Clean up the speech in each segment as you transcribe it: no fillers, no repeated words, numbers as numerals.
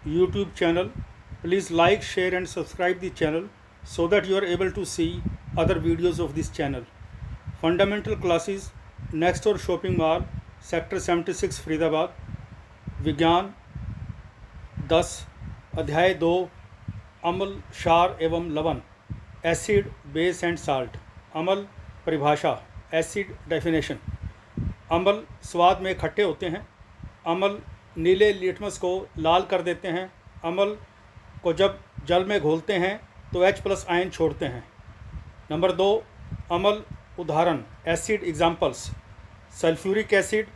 YouTube channel. Please like, share and subscribe the channel so that you are able to see other videos of this channel. Fundamental classes, next door shopping mall, sector 76 Faridabad. विज्ञान 10 अध्याय 2 अम्ल क्षार एवं लवण, acid base and salt. अम्ल परिभाषा, acid definition. अम्ल स्वाद में खट्टे होते हैं. अम्ल नीले लिटमस को लाल कर देते हैं. अम्ल को जब जल में घोलते हैं तो H+ आयन छोड़ते हैं. नंबर 2, अम्ल उदाहरण, acid examples. Sulphuric acid,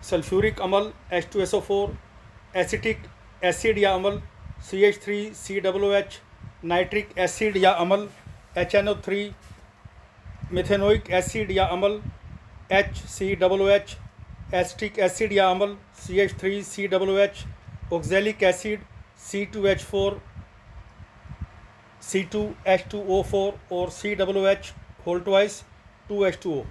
sulphuric अम्ल H2SO4, एसिटिक एसिड या अम्ल CH3COOH, नाइट्रिक एसिड या अम्ल HNO3, मिथेनोइक एसिड या अम्ल HCOOH, एसिटिक एसिड या अम्ल CH3COOH, oxalic acid C2H4, C2H2O4 और COOH होल ट्वाइस 2H2O.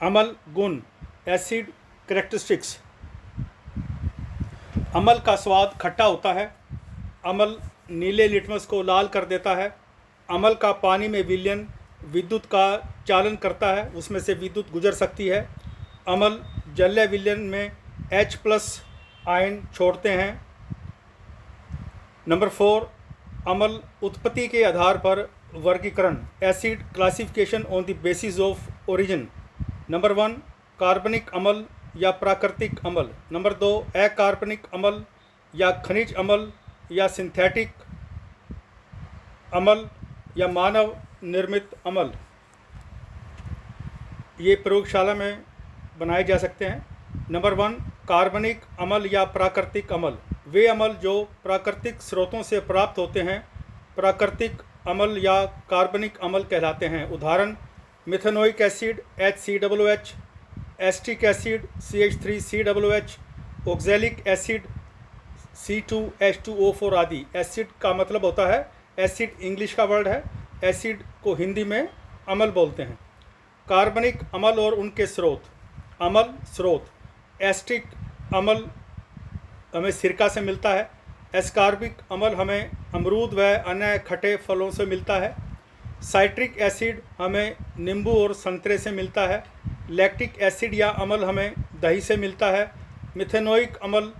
अम्ल गुण, एसिड कैरेक्टरिस्टिक्स. अम्ल का स्वाद खट्टा होता है. अम्ल नीले लिटमस को लाल कर देता है. अम्ल का पानी में विलयन विद्युत का चालन करता है, उसमें से विद्युत गुजर सकती है. अम्ल जलीय विलयन में H+ आयन छोड़ते हैं. नंबर 4, अम्ल उत्पत्ति के आधार पर वर्गीकरण, acid classification on the basis of origin. Number 1, कार्बनिक अम्ल या प्राकृतिक अम्ल. नंबर 2, अकार्बनिक अम्ल या खनिज अम्ल या सिंथेटिक अम्ल या मानव निर्मित अम्ल. ये प्रयोगशाला में बनाए जा सकते हैं. नंबर 1, कार्बनिक अम्ल या प्राकृतिक अम्ल. वे अम्ल जो प्राकृतिक स्रोतों से प्राप्त होते हैं प्राकृतिक अम्ल या कार्बनिक अम्ल कहलाते हैं. उदाहरण, methanoic acid HCOOH, acetic acid CH3COOH, oxalic acid C2H2O4 आदि. एसिड का मतलब होता है, एसिड इंग्लिश का वर्ड है, एसिड को हिंदी में अम्ल बोलते हैं. कार्बनिक अम्ल और उनके स्रोत. अम्ल स्रोत, एसिटिक अम्ल हमें सिरका से मिलता है. एस्कार्बिक अम्ल हमें अमरूद व अन्य खट्टे फलों से मिलता है. साइट्रिक एसिड हमें नींबू और संतरे से मिलता है. लैक्टिक एसिड या अम्ल हमें दही से मिलता है. मिथेनोइक अम्ल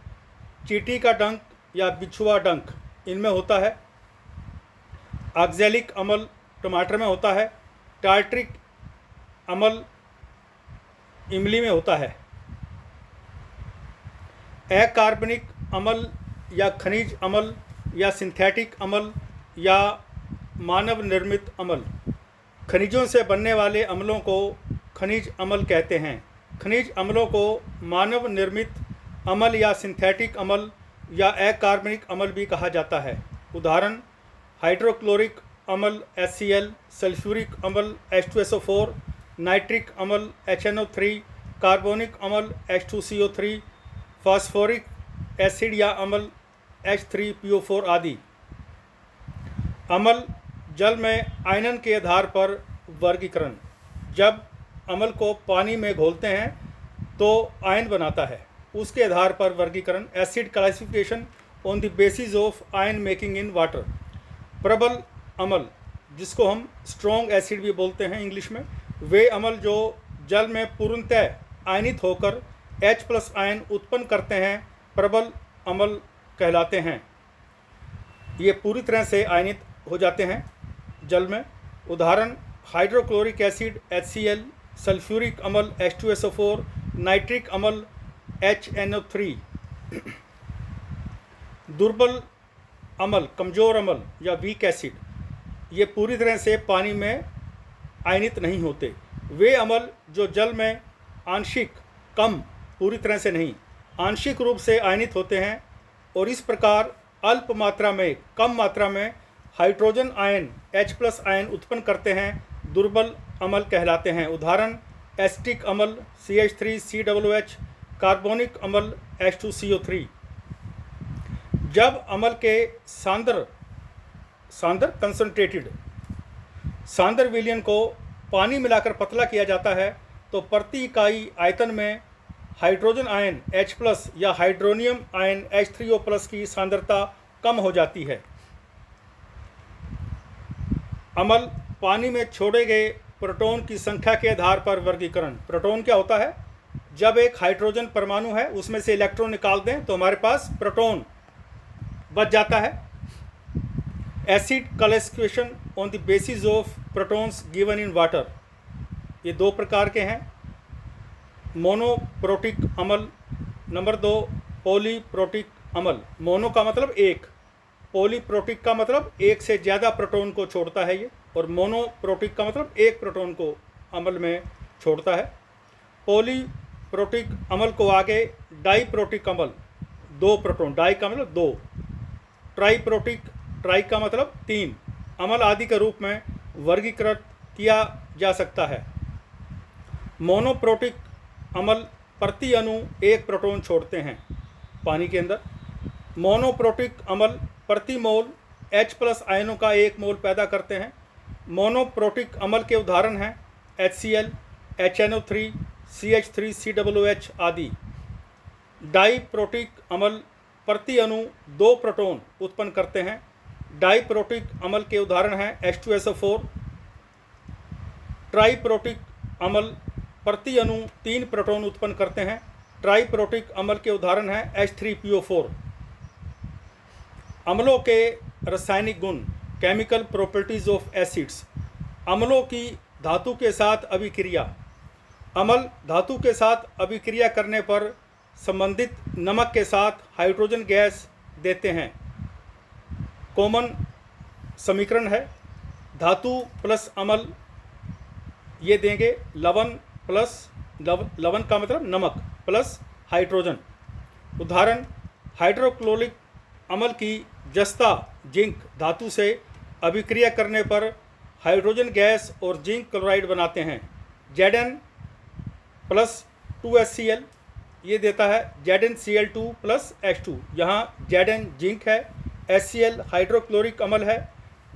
चींटी का डंक या बिछुआ डंक इनमें होता है. ऑक्जेलिक अम्ल टमाटर में होता है. टार्ट्रिक अम्ल इमली में होता है. अकार्बनिक अम्ल या खनिज अम्ल या सिंथेटिक अम्ल या मानव निर्मित अम्ल. खनिजों से बनने वाले अम्लों को खनिज अम्ल कहते हैं. खनिज अम्लों को मानव निर्मित अम्ल या सिंथेटिक अम्ल या अकार्बनिक अम्ल भी कहा जाता है. उदाहरण, हाइड्रोक्लोरिक अम्ल HCl, सल्फ्यूरिक अम्ल H2SO4, नाइट्रिक अम्ल HNO3, कार्बोनिक अम्ल H2CO3, फास्फोरिक एसिड या अम्ल H3PO4 आदि. अम्ल जल में आयनन के आधार पर वर्गीकरण. जब अम्ल को पानी में घोलते हैं तो आयन बनाता है, उसके आधार पर वर्गीकरण. Acid classification on the basis of ion making in water. प्रबल अम्ल, जिसको हम स्ट्रॉन्ग एसिड भी बोलते हैं इंग्लिश में, वे अम्ल जो जल में पूर्णतः आयनित होकर H+ आयन उत्पन्न करते हैं प्रबल अम्ल कहलाते हैं. ये पूरी तरह से आयनित हो जाते हैं जल में. उदाहरण, हाइड्रोक्लोरिक एसिड HCl, सल्फ्यूरिक अम्ल H2SO4, नाइट्रिक अम्ल HNO3. दुर्बल अम्ल, कमज़ोर अम्ल या वीक एसिड, ये पूरी तरह से पानी में आयनित नहीं होते. वे अम्ल जो जल में आंशिक, कम, पूरी तरह से नहीं, आंशिक रूप से आयनित होते हैं और इस प्रकार अल्प मात्रा में, कम मात्रा में हाइड्रोजन आयन H+ आयन उत्पन्न करते हैं, दुर्बल अम्ल कहलाते हैं. उदाहरण, एसिटिक अम्ल CH3COOH, कार्बोनिक अम्ल H2CO3. जब अम्ल के कंसंट्रेटेड सांद्र विलयन को पानी मिलाकर पतला किया जाता है तो प्रति इकाई आयतन में हाइड्रोजन आयन H+ या हाइड्रोनियम आयन H3O+ की सांद्रता कम हो जाती है। अम्ल पानी में छोड़े गए प्रोटॉन की संख्या के आधार पर वर्गीकरण। प्रोटॉन क्या होता है? जब एक हाइड्रोजन परमाणु है उसमें से इलेक्ट्रॉन निकाल दें तो हमारे पास प्रोटॉन बच जाता है। Acid classification on the basis of protons given in water. ये दो प्रकार के हैं। मोनोप्रोटिक अम्ल, नंबर 2 पॉलीप्रोटिक अम्ल। मोनो का मतलब एक, पॉलीप्रोटिक का मतलब एक से ज़्यादा प्रोटॉन को छोड़ता है ये, और मोनोप्रोटिक का मतलब एक प्रोटॉन को अम्ल में छोड़ता है। पॉलीप्रोटिक अम्ल को आगे डाईप्रोटिक अम्ल, दो प्रोटॉन, डाई का मतलब दो, ट्राईप्रोटिक, ट्राई का मतलब तीन अम्ल आदि के रूप में वर्गीकृत किया जा सकता है। मोनोप्रोटिक अम्ल प्रति अणु एक प्रोटॉन छोड़ते हैं पानी के अंदर। मोनोप्रोटिक अम्ल प्रति मोल H+ आयनों का एक मोल पैदा करते हैं। मोनोप्रोटिक अम्ल के उदाहरण हैं HCl, HNO3, CH3, COOH आदि। डाईप्रोटिक अम्ल प्रति अणु दो प्रोटॉन उत्पन्न करते हैं। डाईप्रोटिक अम्ल के उदाहरण हैं H2SO4। ट्राईप्रोटिक अम्ल प्रति अणु तीन प्रोटॉन उत्पन्न करते हैं। ट्राईप्रोटिक अम्ल के उदाहरण हैं H3PO4। अम्लों के रासायनिक गुण, केमिकल प्रॉपर्टीज ऑफ एसिड्स। अम्लों की धातु के साथ अभिक्रिया। अम्ल धातु के साथ अभिक्रिया करने पर संबंधित नमक के साथ हाइड्रोजन गैस देते हैं। कॉमन समीकरण है धातु प्लस अम्ल, ये देंगे लवण प्लस लवण का मतलब नमक प्लस हाइड्रोजन। उदाहरण, हाइड्रोक्लोरिक अम्ल की जस्ता जिंक धातु से अभिक्रिया करने पर हाइड्रोजन गैस और जिंक क्लोराइड बनाते हैं। Zn प्लस 2HCl ये देता है ZnCl2 प्लस H2। यहाँ Zn जिंक है, HCl हाइड्रोक्लोरिक अम्ल है,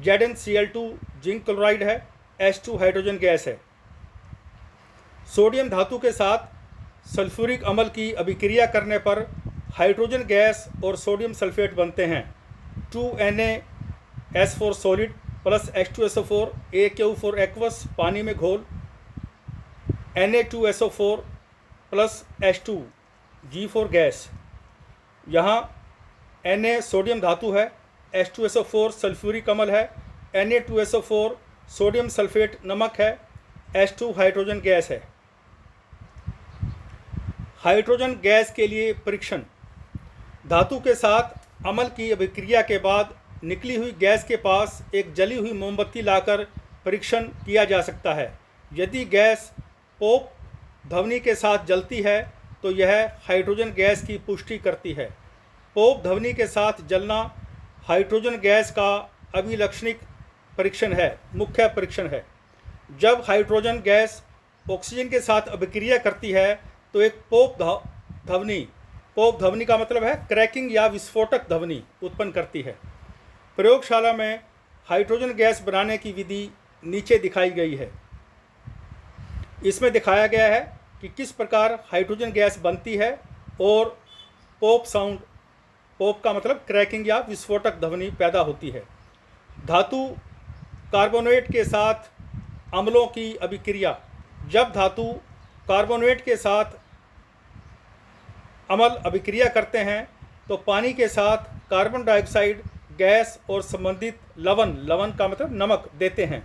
ZnCl2 जिंक क्लोराइड है, H2 हाइड्रोजन गैस है। सोडियम धातु के साथ सल्फ्यूरिक अम्ल की अभिक्रिया करने पर हाइड्रोजन गैस और सोडियम सल्फेट बनते हैं। 2Na solid plus H2SO4 AQ4 aqueous पानी में घोल, Na2SO4 plus H2 G4 gas. यहाँ Na सोडियम धातु है, H2SO4 सल्फ्यूरिक अम्ल है, Na2SO4 सोडियम सल्फेट नमक है, H2 हाइड्रोजन गैस है। हाइड्रोजन गैस के लिए परीक्षण। धातु के साथ अम्ल की अभिक्रिया के बाद निकली हुई गैस के पास एक जली हुई मोमबत्ती लाकर परीक्षण किया जा सकता है। यदि गैस पोप ध्वनि के साथ जलती है तो यह हाइड्रोजन गैस की पुष्टि करती है। पोप ध्वनि के साथ जलना हाइड्रोजन गैस का अभिलक्षणिक परीक्षण है, मुख्य परीक्षण है। जब हाइड्रोजन गैस ऑक्सीजन के साथ अभिक्रिया करती है तो एक पोप ध्वनि का मतलब है क्रैकिंग या विस्फोटक ध्वनि उत्पन्न करती है। प्रयोगशाला में हाइड्रोजन गैस बनाने की विधि नीचे दिखाई गई है। इसमें दिखाया गया है कि किस प्रकार हाइड्रोजन गैस बनती है और पोप साउंड, पोप का मतलब क्रैकिंग या विस्फोटक ध्वनि पैदा होती है। धातु कार्बोनेट के साथ अम्लों की अभिक्रिया। जब धातु कार्बोनेट के साथ अम्ल अभिक्रिया करते हैं तो पानी के साथ कार्बन डाइऑक्साइड गैस और संबंधित लवण का मतलब नमक देते हैं।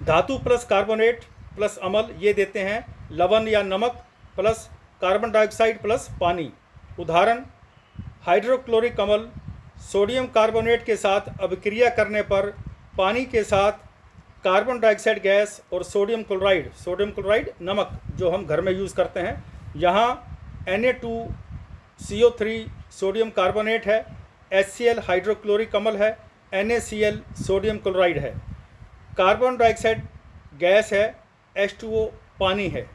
धातु प्लस कार्बोनेट प्लस अम्ल ये देते हैं लवण या नमक प्लस कार्बन डाइऑक्साइड प्लस पानी। उदाहरण, हाइड्रोक्लोरिक अम्ल सोडियम कार्बोनेट के साथ अभिक्रिया करने पर पानी के साथ कार्बन डाइऑक्साइड गैस और सोडियम क्लोराइड नमक जो हम घर में यूज़ करते हैं। यहाँ Na2CO3 सोडियम कार्बोनेट है, HCl हाइड्रोक्लोरिक अम्ल है, NaCl सोडियम क्लोराइड है, कार्बन डाइऑक्साइड गैस है, H2O पानी है।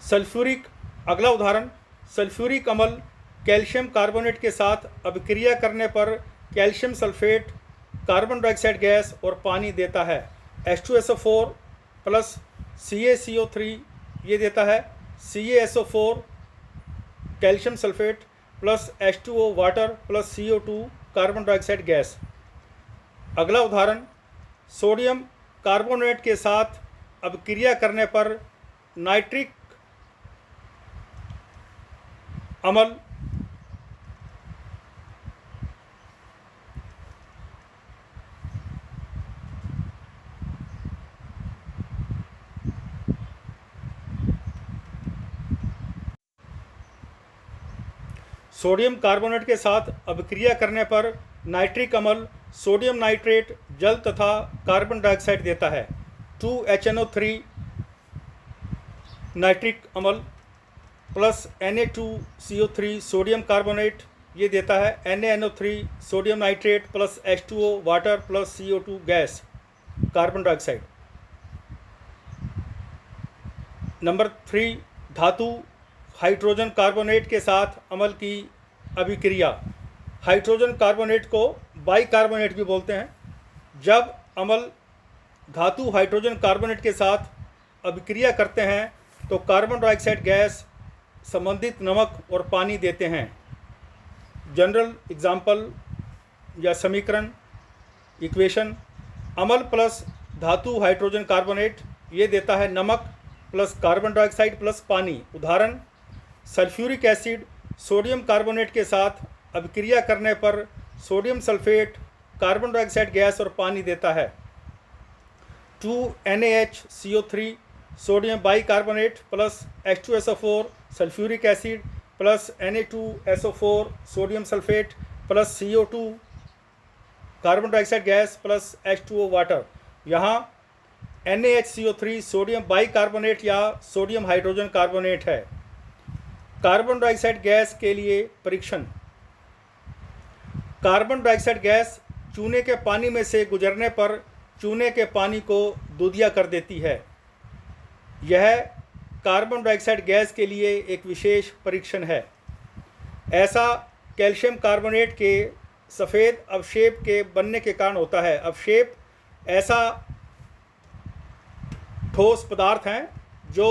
सल्फ्यूरिक, अगला उदाहरण, सल्फ्यूरिक अम्ल कैल्शियम कार्बोनेट के साथ अभिक्रिया करने पर calcium sulphate, carbon dioxide gas और पानी देता है। H2SO4 प्लस CaCO3 ये देता है CaSO4 calcium sulphate plus H2O water plus CO2 carbon dioxide gas. अगला उदाहरण, सोडियम कार्बोनेट के साथ अभिक्रिया करने पर नाइट्रिक अम्ल सोडियम कार्बोनेट के साथ अभिक्रिया करने पर नाइट्रिक अम्ल सोडियम नाइट्रेट जल तथा कार्बन डाइऑक्साइड देता है। 2HNO3 नाइट्रिक अम्ल प्लस Na2CO3 सोडियम कार्बोनेट, ये देता है NaNO3 sodium nitrate plus H2O water plus CO2 gas carbon dioxide. Number 3, धातु हाइड्रोजन कार्बोनेट के साथ अम्ल की अभिक्रिया। हाइड्रोजन कार्बोनेट को बाइकार्बोनेट भी बोलते हैं। जब अम्ल धातु हाइड्रोजन कार्बोनेट के साथ अभिक्रिया करते हैं तो कार्बन डाइऑक्साइड गैस, संबंधित नमक और पानी देते हैं। जनरल एग्जाम्पल या समीकरण, इक्वेशन, अम्ल प्लस धातु हाइड्रोजन कार्बोनेट, ये देता है नमक प्लस कार्बन डाइऑक्साइड प्लस पानी। उदाहरण, सल्फ्यूरिक एसिड सोडियम कार्बोनेट के साथ अभिक्रिया करने पर sodium sulphate, carbon dioxide gas और पानी देता है। 2NaHCO3 sodium bicarbonate plus H2SO4 sulphuric acid plus Na2SO4 sodium sulphate plus CO2 carbon dioxide gas plus H2O water. यहाँ NaHCO3 सोडियम बाइकार्बोनेट या सोडियम हाइड्रोजन कार्बोनेट है। कार्बन डाइऑक्साइड गैस के लिए परीक्षण। कार्बन डाइऑक्साइड गैस चूने के पानी में से गुजरने पर चूने के पानी को दूधिया कर देती है। यह कार्बन डाइऑक्साइड गैस के लिए एक विशेष परीक्षण है। ऐसा कैल्शियम कार्बोनेट के सफ़ेद अवक्षेप के बनने के कारण होता है। अवक्षेप ऐसा ठोस पदार्थ हैं जो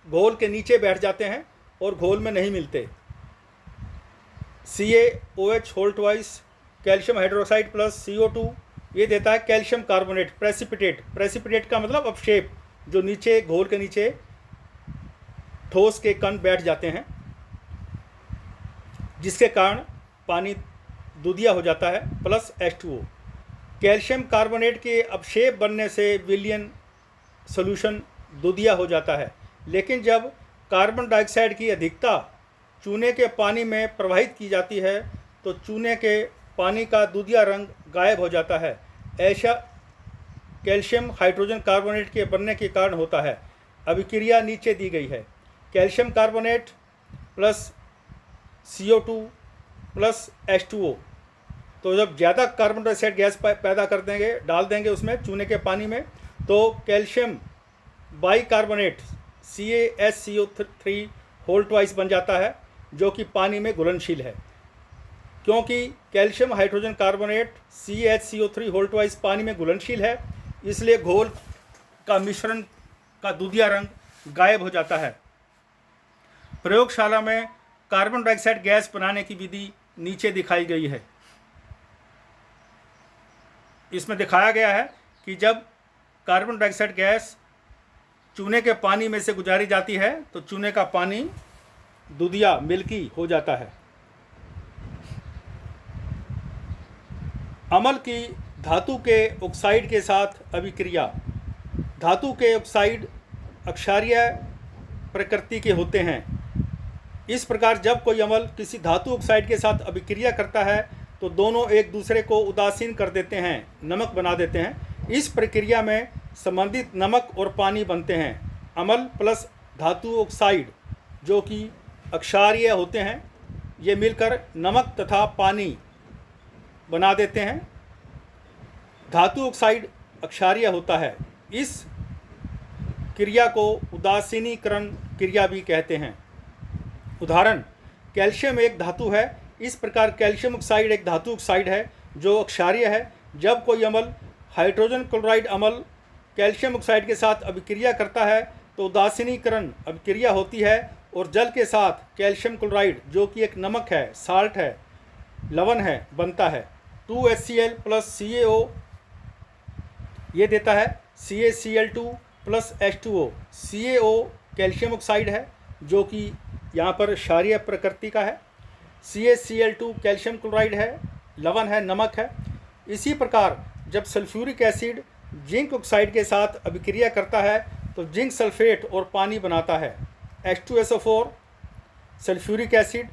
घोल के नीचे बैठ जाते हैं और घोल में नहीं मिलते। CaOH whole twice calcium hydroxide plus CO2, ये देता है कैल्शियम कार्बोनेट प्रेसिपिटेट। प्रेसिपिटेट का मतलब अवक्षेप जो नीचे घोल के नीचे ठोस के कण बैठ जाते हैं, जिसके कारण पानी दूधिया हो जाता है, प्लस H2O। कैल्शियम कार्बोनेट के अवक्षेप बनने से विलयन सॉल्यूशन दूधिया हो जाता है। लेकिन जब कार्बन डाइऑक्साइड की अधिकता चूने के पानी में प्रवाहित की जाती है तो चूने के पानी का दूधिया रंग गायब हो जाता है। ऐसा कैल्शियम हाइड्रोजन कार्बोनेट के बनने के कारण होता है। अभिक्रिया नीचे दी गई है। Calcium carbonate plus CO2 plus H2O। तो जब ज़्यादा कार्बन डाइऑक्साइड गैस पैदा कर देंगे, डाल देंगे उसमें चूने के पानी में, तो calcium bicarbonate CaSCO3 whole twice बन जाता है, जो कि पानी में घुलनशील है। क्योंकि calcium hydrogen carbonate CaHCO3 whole twice पानी में घुलनशील है, इसलिए घोल का मिश्रण का दूधिया रंग गायब हो जाता है। प्रयोगशाला में कार्बन डाइऑक्साइड गैस बनाने की विधि नीचे दिखाई गई है। इसमें दिखाया गया है कि जब कार्बन डाइऑक्साइड गैस चूने के पानी में से गुजारी जाती है तो चूने का पानी दूधिया मिल्की हो जाता है। अम्ल की धातु के ऑक्साइड के साथ अभिक्रिया। धातु के ऑक्साइड अक्षारीय प्रकृति के होते हैं। इस प्रकार जब कोई अम्ल किसी धातु ऑक्साइड के साथ अभिक्रिया करता है तो दोनों एक दूसरे को उदासीन कर देते हैं, नमक बना देते हैं। इस प्रक्रिया में संबंधित नमक और पानी बनते हैं। अम्ल प्लस धातु ऑक्साइड जो कि अक्षारीय होते हैं, ये मिलकर नमक तथा पानी बना देते हैं। धातु ऑक्साइड अक्षारीय होता है। इस क्रिया को उदासीनीकरण क्रिया भी कहते हैं। उदाहरण, कैल्शियम एक धातु है। इस प्रकार कैल्शियम ऑक्साइड एक धातु ऑक्साइड है जो अक्षारीय है। जब कोई अम्ल हाइड्रोजन क्लोराइड अम्ल कैल्शियम ऑक्साइड के साथ अभिक्रिया करता है तो उदासीनीकरण अभिक्रिया होती है और जल के साथ कैल्शियम क्लोराइड जो कि एक नमक है, साल्ट है, लवण है, बनता है। 2HCl प्लस CaO ये देता है CaCl2 plus H2O। CaO calcium oxide है जो कि यहाँ पर क्षारीय प्रकृति का है। CaCl2 कैल्शियम क्लोराइड है, लवण है, नमक है। इसी प्रकार जब सल्फ्यूरिक एसिड जिंक ऑक्साइड के साथ अभिक्रिया करता है तो जिंक सल्फेट और पानी बनाता है। H2SO4 sulphuric acid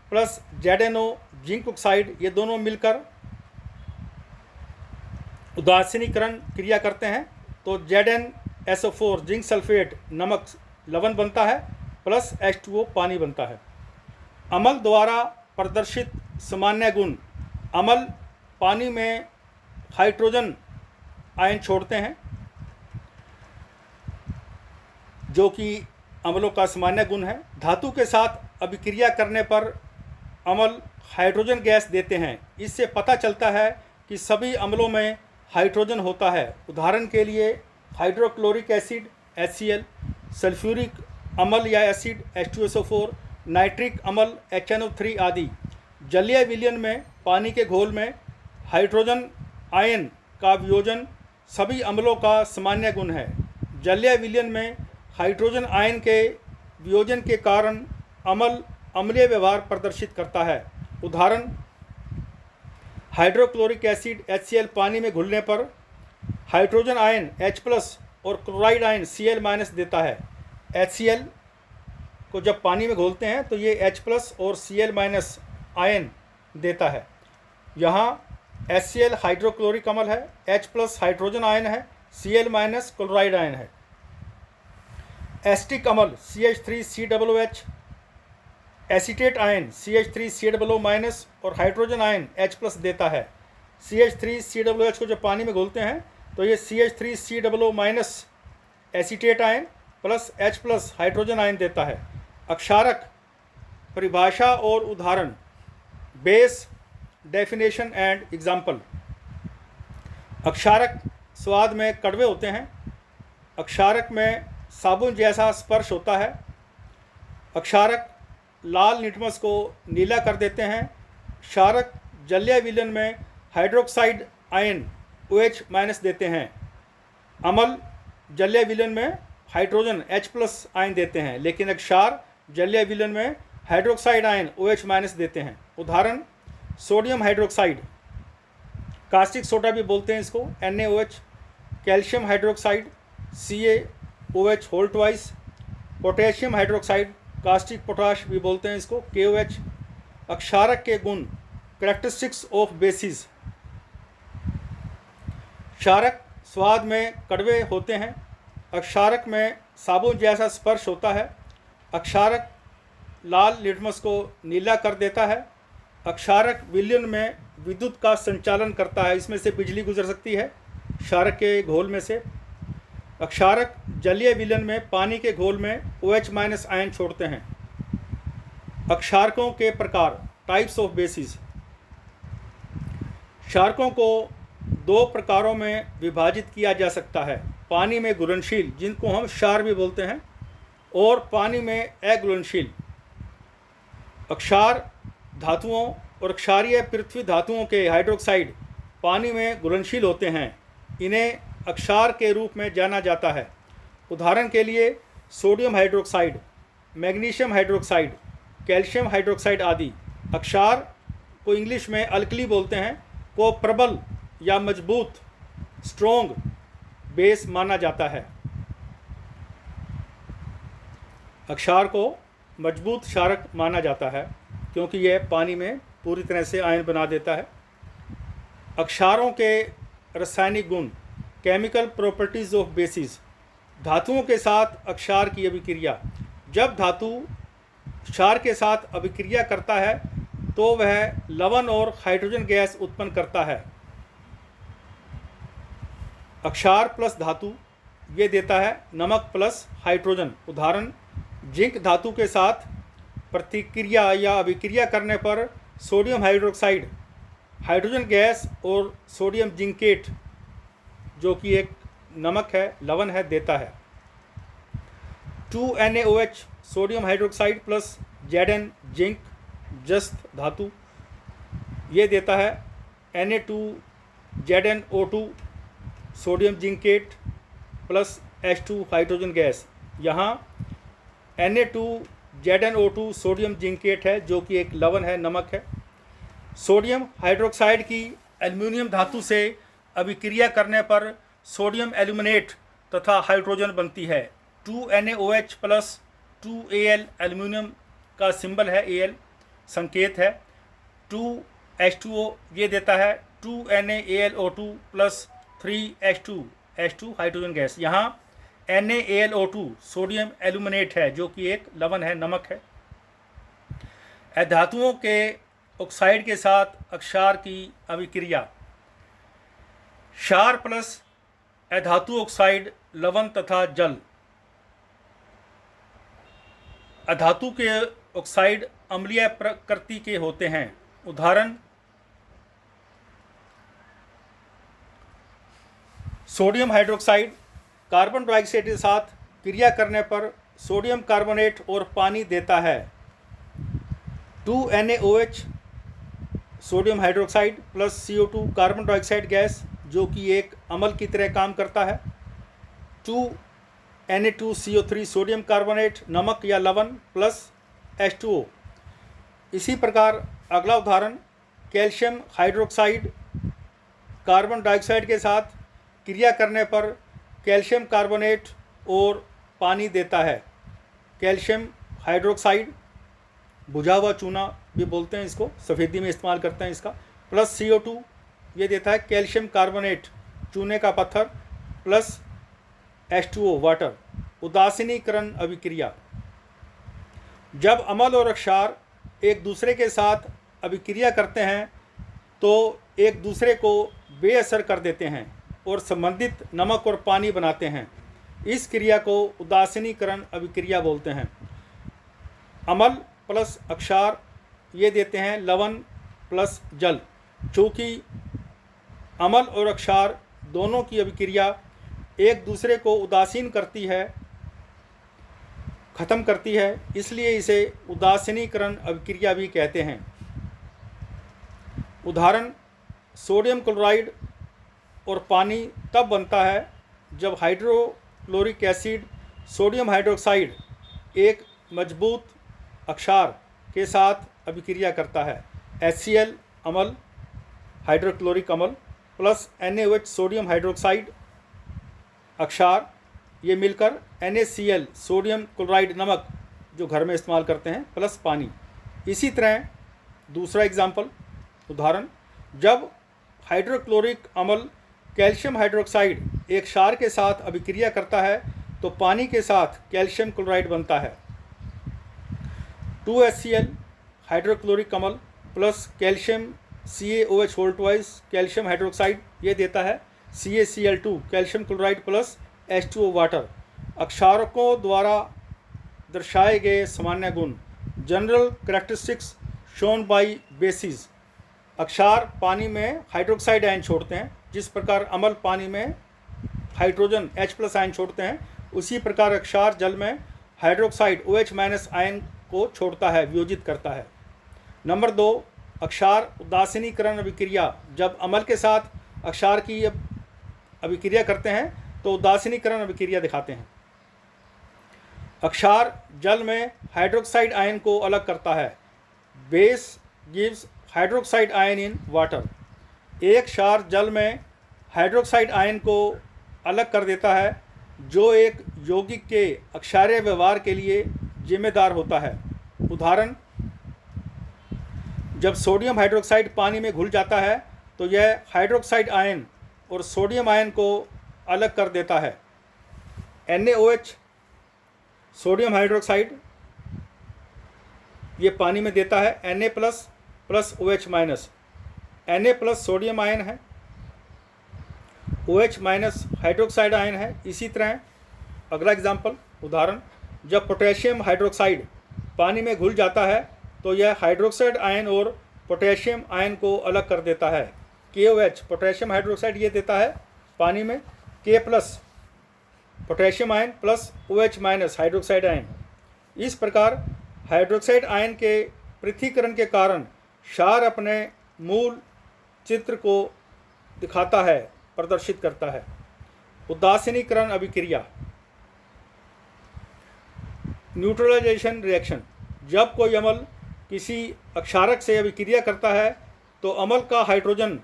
plus ZNO zinc oxide ये दोनों मिलकर उदासीनीकरण क्रिया करते हैं तो ZnSO4 जिंक सल्फेट नमक लवण बनता है प्लस H2O पानी बनता है। अम्ल द्वारा प्रदर्शित सामान्य गुण। अम्ल पानी में हाइड्रोजन आयन छोड़ते हैं जो कि अम्लों का सामान्य गुण है। धातु के साथ अभिक्रिया करने पर अम्ल हाइड्रोजन गैस देते हैं। इससे पता चलता है कि सभी अम्लों में हाइड्रोजन होता है। उदाहरण के लिए हाइड्रोक्लोरिक एसिड HCl, सल्फ्यूरिक अम्ल या एसिड H2SO4, नाइट्रिक अम्ल HNO3 आदि। जलीय विलयन में पानी के घोल में हाइड्रोजन आयन का वियोजन सभी अम्लों का सामान्य गुण है। जलीय विलयन में हाइड्रोजन आयन के वियोजन के कारण अम्ल अम्लीय व्यवहार प्रदर्शित करता है। उदाहरण हाइड्रोक्लोरिक एसिड HCl पानी में घुलने पर हाइड्रोजन आयन H+ और क्लोराइड आयन Cl- देता है। HCl को जब पानी में घोलते हैं तो ये H+ और Cl- आयन देता है। यहाँ HCl हाइड्रोक्लोरिक अम्ल है, H+ हाइड्रोजन आयन है, Cl- क्लोराइड आयन है। एसिटिक अम्ल CH3COOH, एसीटेट आयन CH3COO- और हाइड्रोजन आयन H+ देता है। CH3COOH को जब पानी में घोलते हैं तो ये CH3COO- acetate ion plus H+ hydrogen ion देता है। अक्षारक परिभाषा और उदाहरण। Base definition and example. अक्षारक स्वाद में कड़वे होते हैं। अक्षारक में साबुन जैसा स्पर्श होता है। अक्षारक लाल लिटमस को नीला कर देते हैं। क्षारक जलीय विलयन में हाइड्रोक्साइड आयन OH- देते हैं। अम्ल जलीय विलयन में हाइड्रोजन H+ आयन देते हैं, लेकिन क्षार जलीय विलयन में हाइड्रोक्साइड आयन OH- देते हैं। उदाहरण सोडियम हाइड्रोक्साइड, कास्टिक सोडा भी बोलते हैं इसको, NaOH। Calcium hydroxide CaOH whole twice. Potassium hydroxide, caustic potash भी बोलते हैं इसको, KOH। अक्षारक के गुण। Characteristics of basis. क्षारक स्वाद में कड़वे होते हैं। अक्षारक में साबुन जैसा स्पर्श होता है। अक्षारक लाल लिटमस को नीला कर देता है। अक्षारक विलयन में विद्युत का संचालन करता है, इसमें से बिजली गुजर सकती है क्षारक के घोल में से। अक्षारक जलीय विलयन में पानी के घोल में OH- आयन छोड़ते हैं। अक्षारकों के प्रकार। Types of basis. क्षारकों को दो प्रकारों में विभाजित किया जा सकता है। पानी में घुलनशील, जिनको हम क्षार भी बोलते हैं, और पानी में अघुलनशील। अक्षार धातुओं और क्षारीय पृथ्वी धातुओं के हाइड्रोक्साइड पानी में घुलनशील होते हैं। इन्हें अक्षार के रूप में जाना जाता है। उदाहरण के लिए sodium hydroxide, magnesium hydroxide, calcium hydroxide आदि। अक्षार को इंग्लिश में अल्कली बोलते हैं, को प्रबल या मजबूत स्ट्रोंग बेस माना जाता है। अक्षार को मजबूत क्षारक माना जाता है क्योंकि यह पानी में पूरी तरह से आयन बना देता है। अक्षारों के रासायनिक गुण। Chemical properties of basis. धातुओं के साथ अक्षार की अभिक्रिया। जब धातु क्षार के साथ अभिक्रिया करता है तो वह लवण और हाइड्रोजन गैस उत्पन्न करता है। अक्षार प्लस धातु ये देता है नमक प्लस हाइड्रोजन। उदाहरण जिंक धातु के साथ प्रतिक्रिया या अभिक्रिया करने पर सोडियम हाइड्रोक्साइड हाइड्रोजन गैस और सोडियम जिंकेट जो कि एक नमक है, लवण है, देता है। 2NaOH sodium hydroxide plus Zn zinc जस्त धातु, ये देता है Na2ZnO2 sodium zincate plus H2 hydrogen gas. यहाँ Na2ZnO2 सोडियम जिंकेट है जो कि एक लवण है, नमक है। सोडियम हाइड्रोक्साइड की एल्युमिनियम धातु से अभिक्रिया करने पर सोडियम एल्यूमिनेट तथा हाइड्रोजन बनती है। 2NaOH प्लस 2Al एल्युमिनियम का सिंबल है, Al संकेत है। 2H2O ये देता है 2NaAlO2 plus 3H2 hydrogen gas. यहाँ NaAlO2 सोडियम एल्यूमिनेट है जो कि एक लवण है, नमक है। धातुओं के ऑक्साइड के साथ अक्षार की अभिक्रिया। क्षार प्लस अधातु ऑक्साइड लवण तथा जल। अधातु के ऑक्साइड अम्लीय प्रकृति के होते हैं। उदाहरण सोडियम हाइड्रोक्साइड कार्बन डाइऑक्साइड के साथ क्रिया करने पर सोडियम कार्बोनेट और पानी देता है। 2NaOH sodium hydroxide plus CO2 carbon dioxide gas जो कि एक अम्ल की तरह काम करता है। 2Na2CO3 सोडियम कार्बोनेट नमक या लवण प्लस H2O। इसी प्रकार अगला उदाहरण कैल्शियम हाइड्रोक्साइड कार्बन डाइऑक्साइड के साथ क्रिया करने पर कैल्शियम कार्बोनेट और पानी देता है। कैल्शियम हाइड्रोक्साइड बुझा हुआ चूना भी बोलते हैं इसको, सफ़ेदी में इस्तेमाल करते हैं इसका, प्लस CO2 ये देता है कैल्शियम कार्बोनेट चूने का पत्थर प्लस H2O वाटर। उदासीनीकरण अभिक्रिया। जब अम्ल और क्षार एक दूसरे के साथ अभिक्रिया करते हैं तो एक दूसरे को बेअसर कर देते हैं और संबंधित नमक और पानी बनाते हैं। इस क्रिया को उदासीनीकरण अभिक्रिया बोलते हैं। अम्ल प्लस अक्षार ये देते हैं लवण प्लस जल। चूँकि अम्ल और अक्षार दोनों की अभिक्रिया एक दूसरे को उदासीन करती है, ख़त्म करती है, इसलिए इसे उदासीनीकरण अभिक्रिया भी कहते हैं। उदाहरण सोडियम क्लोराइड और पानी तब बनता है जब हाइड्रोक्लोरिक एसिड सोडियम हाइड्रोक्साइड एक मजबूत अक्षार के साथ अभिक्रिया करता है। HCl अम्ल हाइड्रोक्लोरिक अम्ल प्लस NaOH सोडियम हाइड्रोक्साइड अक्षार ये मिलकर NaCl सोडियम क्लोराइड नमक जो घर में इस्तेमाल करते हैं प्लस पानी। इसी तरह दूसरा एग्जाम्पल उदाहरण जब हाइड्रोक्लोरिक अम्ल कैल्शियम हाइड्रोक्साइड एक क्षार के साथ अभिक्रिया करता है तो पानी के साथ कैल्शियम क्लोराइड बनता है। 2HCl हाइड्रोक्लोरिक अम्ल plus calcium CaOH whole twice calcium hydroxide ये देता है CaCl2 calcium chloride plus H2O water. अक्षारकों द्वारा दर्शाए गए सामान्य गुण। General characteristics shown by bases. अक्षार पानी में हाइड्रोक्साइड आयन छोड़ते हैं, जिस प्रकार अम्ल पानी में हाइड्रोजन H+ आयन छोड़ते हैं, उसी प्रकार अक्षार जल में हाइड्रोक्साइड OH- आयन को छोड़ता है, वियोजित करता है। नंबर 2 अक्षार उदासीनीकरण अभिक्रिया। जब अम्ल के साथ अक्षार की अभिक्रिया करते हैं तो उदासीनीकरण अभिक्रिया दिखाते हैं। अक्षार जल में हाइड्रोक्साइड आयन को अलग करता है। Base gives hydroxide ion in water. एक क्षार जल में हाइड्रोक्साइड आयन को अलग कर देता है जो एक यौगिक के अक्षारीय व्यवहार के लिए जिम्मेदार होता है। उदाहरण जब सोडियम हाइड्रोक्साइड पानी में घुल जाता है तो यह हाइड्रोक्साइड आयन और सोडियम आयन को अलग कर देता है। NaOH सोडियम हाइड्रोक्साइड ये पानी में देता है Na plus OH minus. Na plus sodium ion है, OH माइनस हाइड्रोक्साइड आयन है। इसी तरह अगला एग्जाम्पल उदाहरण जब पोटेशियम हाइड्रोक्साइड पानी में घुल जाता है तो यह हाइड्रोक्साइड आयन और पोटेशियम आयन को अलग कर देता है। KOH पोटेशियम हाइड्रोक्साइड ये देता है पानी में K+ potassium ion plus OH minus hydroxide ion. इस प्रकार हाइड्रोक्साइड आयन के पृथक्करण के कारण क्षार अपने मूल चित्र को दिखाता है, प्रदर्शित करता है। उदासीनीकरण अभिक्रिया, न्यूट्रलाइजेशन रिएक्शन। जब कोई अम्ल किसी अक्षारक से अभिक्रिया करता है तो अम्ल का हाइड्रोजन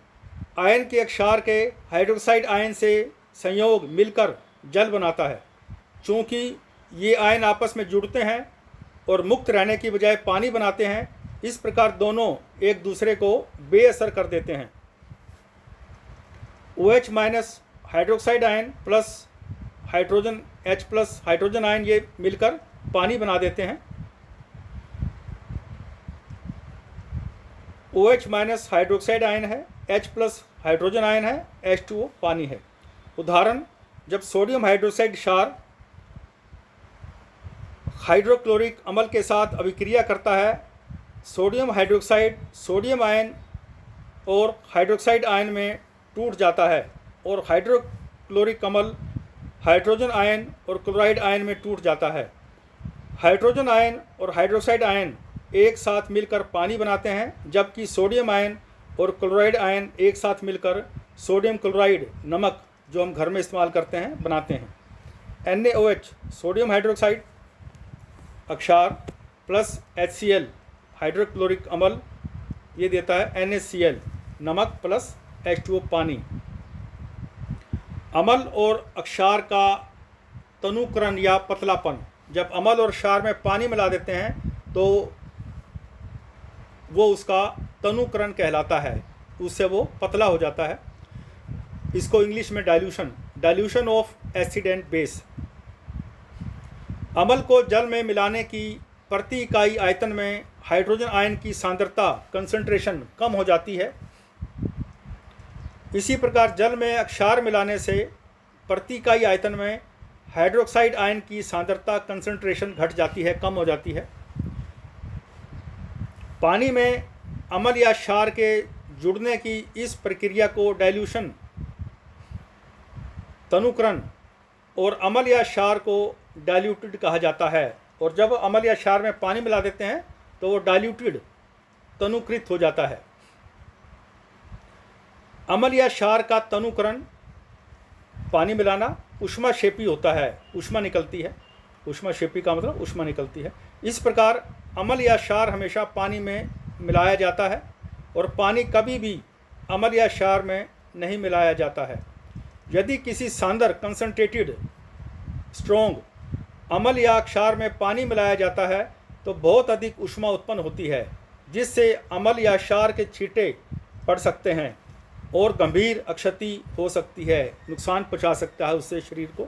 आयन के अक्षार के हाइड्रोक्साइड आयन से संयोग मिलकर जल बनाता है। चूँकि ये आयन आपस में जुड़ते हैं और मुक्त रहने की बजाय पानी बनाते हैं, इस प्रकार दोनों एक दूसरे को बेअसर कर देते हैं। OH minus hydroxide ion plus hydrogen H plus hydrogen ion ये मिलकर पानी बना देते हैं। OH माइनस हाइड्रोक्साइड आयन है, H प्लस हाइड्रोजन आयन है, H2O पानी है। उदाहरण, जब सोडियम हाइड्रोक्साइड क्षार हाइड्रोक्लोरिक अम्ल के साथ अभिक्रिया करता है, सोडियम हाइड्रोक्साइड सोडियम आयन और हाइड्रोक्साइड आयन में टूट जाता है और हाइड्रोक्लोरिक अम्ल हाइड्रोजन आयन और क्लोराइड आयन में टूट जाता है। हाइड्रोजन आयन और हाइड्रोक्साइड आयन एक साथ मिलकर पानी बनाते हैं, जबकि सोडियम आयन और क्लोराइड आयन एक साथ मिलकर सोडियम क्लोराइड नमक, जो हम घर में इस्तेमाल करते हैं, बनाते हैं। NaOH सोडियम हाइड्रोक्साइड अक्षार प्लस HCl हाइड्रोक्लोरिक अम्ल ये देता है NaCl नमक प्लस H2O पानी। अम्ल और अक्षार का तनुकरण या पतलापन। जब अम्ल और क्षार में पानी मिला देते हैं तो वो उसका तनुकरण कहलाता है, उससे वो पतला हो जाता है। इसको इंग्लिश में dilution of acid and base. अम्ल को जल में मिलाने की प्रति इकाई आयतन में हाइड्रोजन आयन की सांद्रता कंसंट्रेशन कम हो जाती है। इसी प्रकार जल में क्षार मिलाने से प्रति इकाई आयतन में हाइड्रोक्साइड आयन की सांद्रता कंसंट्रेशन घट जाती है, कम हो जाती है। पानी में अम्ल या क्षार के जुड़ने की इस प्रक्रिया को डाइल्यूशन, तनुकरण और अम्ल या क्षार को डाइल्यूटेड कहा जाता है। और जब अम्ल या क्षार में पानी मिला देते हैं तो वो डाइल्यूटेड, तनुकृत हो जाता है। अम्ल या क्षार का तनुकरण, पानी मिलाना, ऊष्माक्षेपी होता है, ऊष्मा निकलती है। ऊष्माक्षेपी का मतलब ऊष्मा निकलती है। इस प्रकार अम्ल या क्षार हमेशा पानी में मिलाया जाता है और पानी कभी भी अम्ल या क्षार में नहीं मिलाया जाता है। यदि किसी सांद्र कंसंट्रेटेड स्ट्रोंग अम्ल या क्षार में पानी मिलाया जाता है तो बहुत अधिक ऊष्मा उत्पन्न होती है, जिससे अम्ल या क्षार के छींटे पड़ सकते हैं और गंभीर क्षति हो सकती है, नुकसान पहुंचा सकता है उससे शरीर को।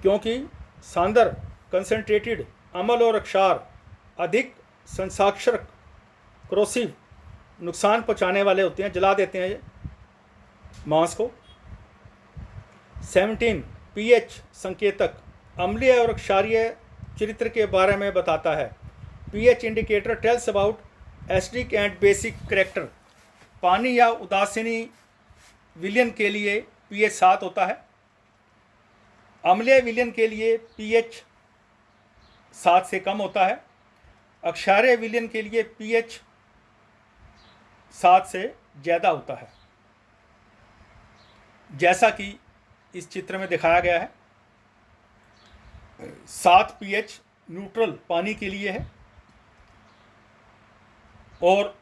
क्योंकि सांद्र कंसंट्रेटेड अम्ल और क्षार अधिक संक्षारक, क्रोसिव, नुकसान पहुंचाने वाले होते हैं, जला देते हैं मांस को। 17 pH संकेतक अम्लीय और क्षारीय चरित्र के बारे में बताता है। pH indicator tells about acidic and basic character. पानी या उदासीनी विलयन के लिए pH 7 होता है। अम्लीय विलयन के लिए pH 7 से कम होता है। अक्षारीय विलयन के लिए pH 7 से ज़्यादा होता है, जैसा कि इस चित्र में दिखाया गया है। 7 pH न्यूट्रल पानी के लिए है और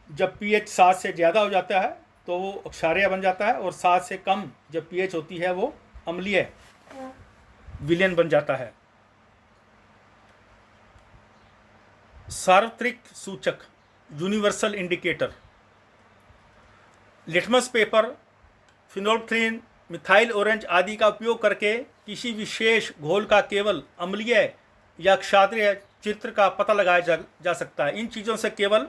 जब pH 7 से ज़्यादा हो जाता है तो वो अक्षारीय बन जाता है और 7 से कम जब pH होती है वो अम्लीय विलयन बन जाता है। सार्वत्रिक सूचक universal indicator. Litmus paper, phenolphthalein, methyl orange आदि का उपयोग करके किसी विशेष घोल का केवल अम्लीय या क्षारीय चित्र का पता लगाया जा सकता है। इन चीज़ों से केवल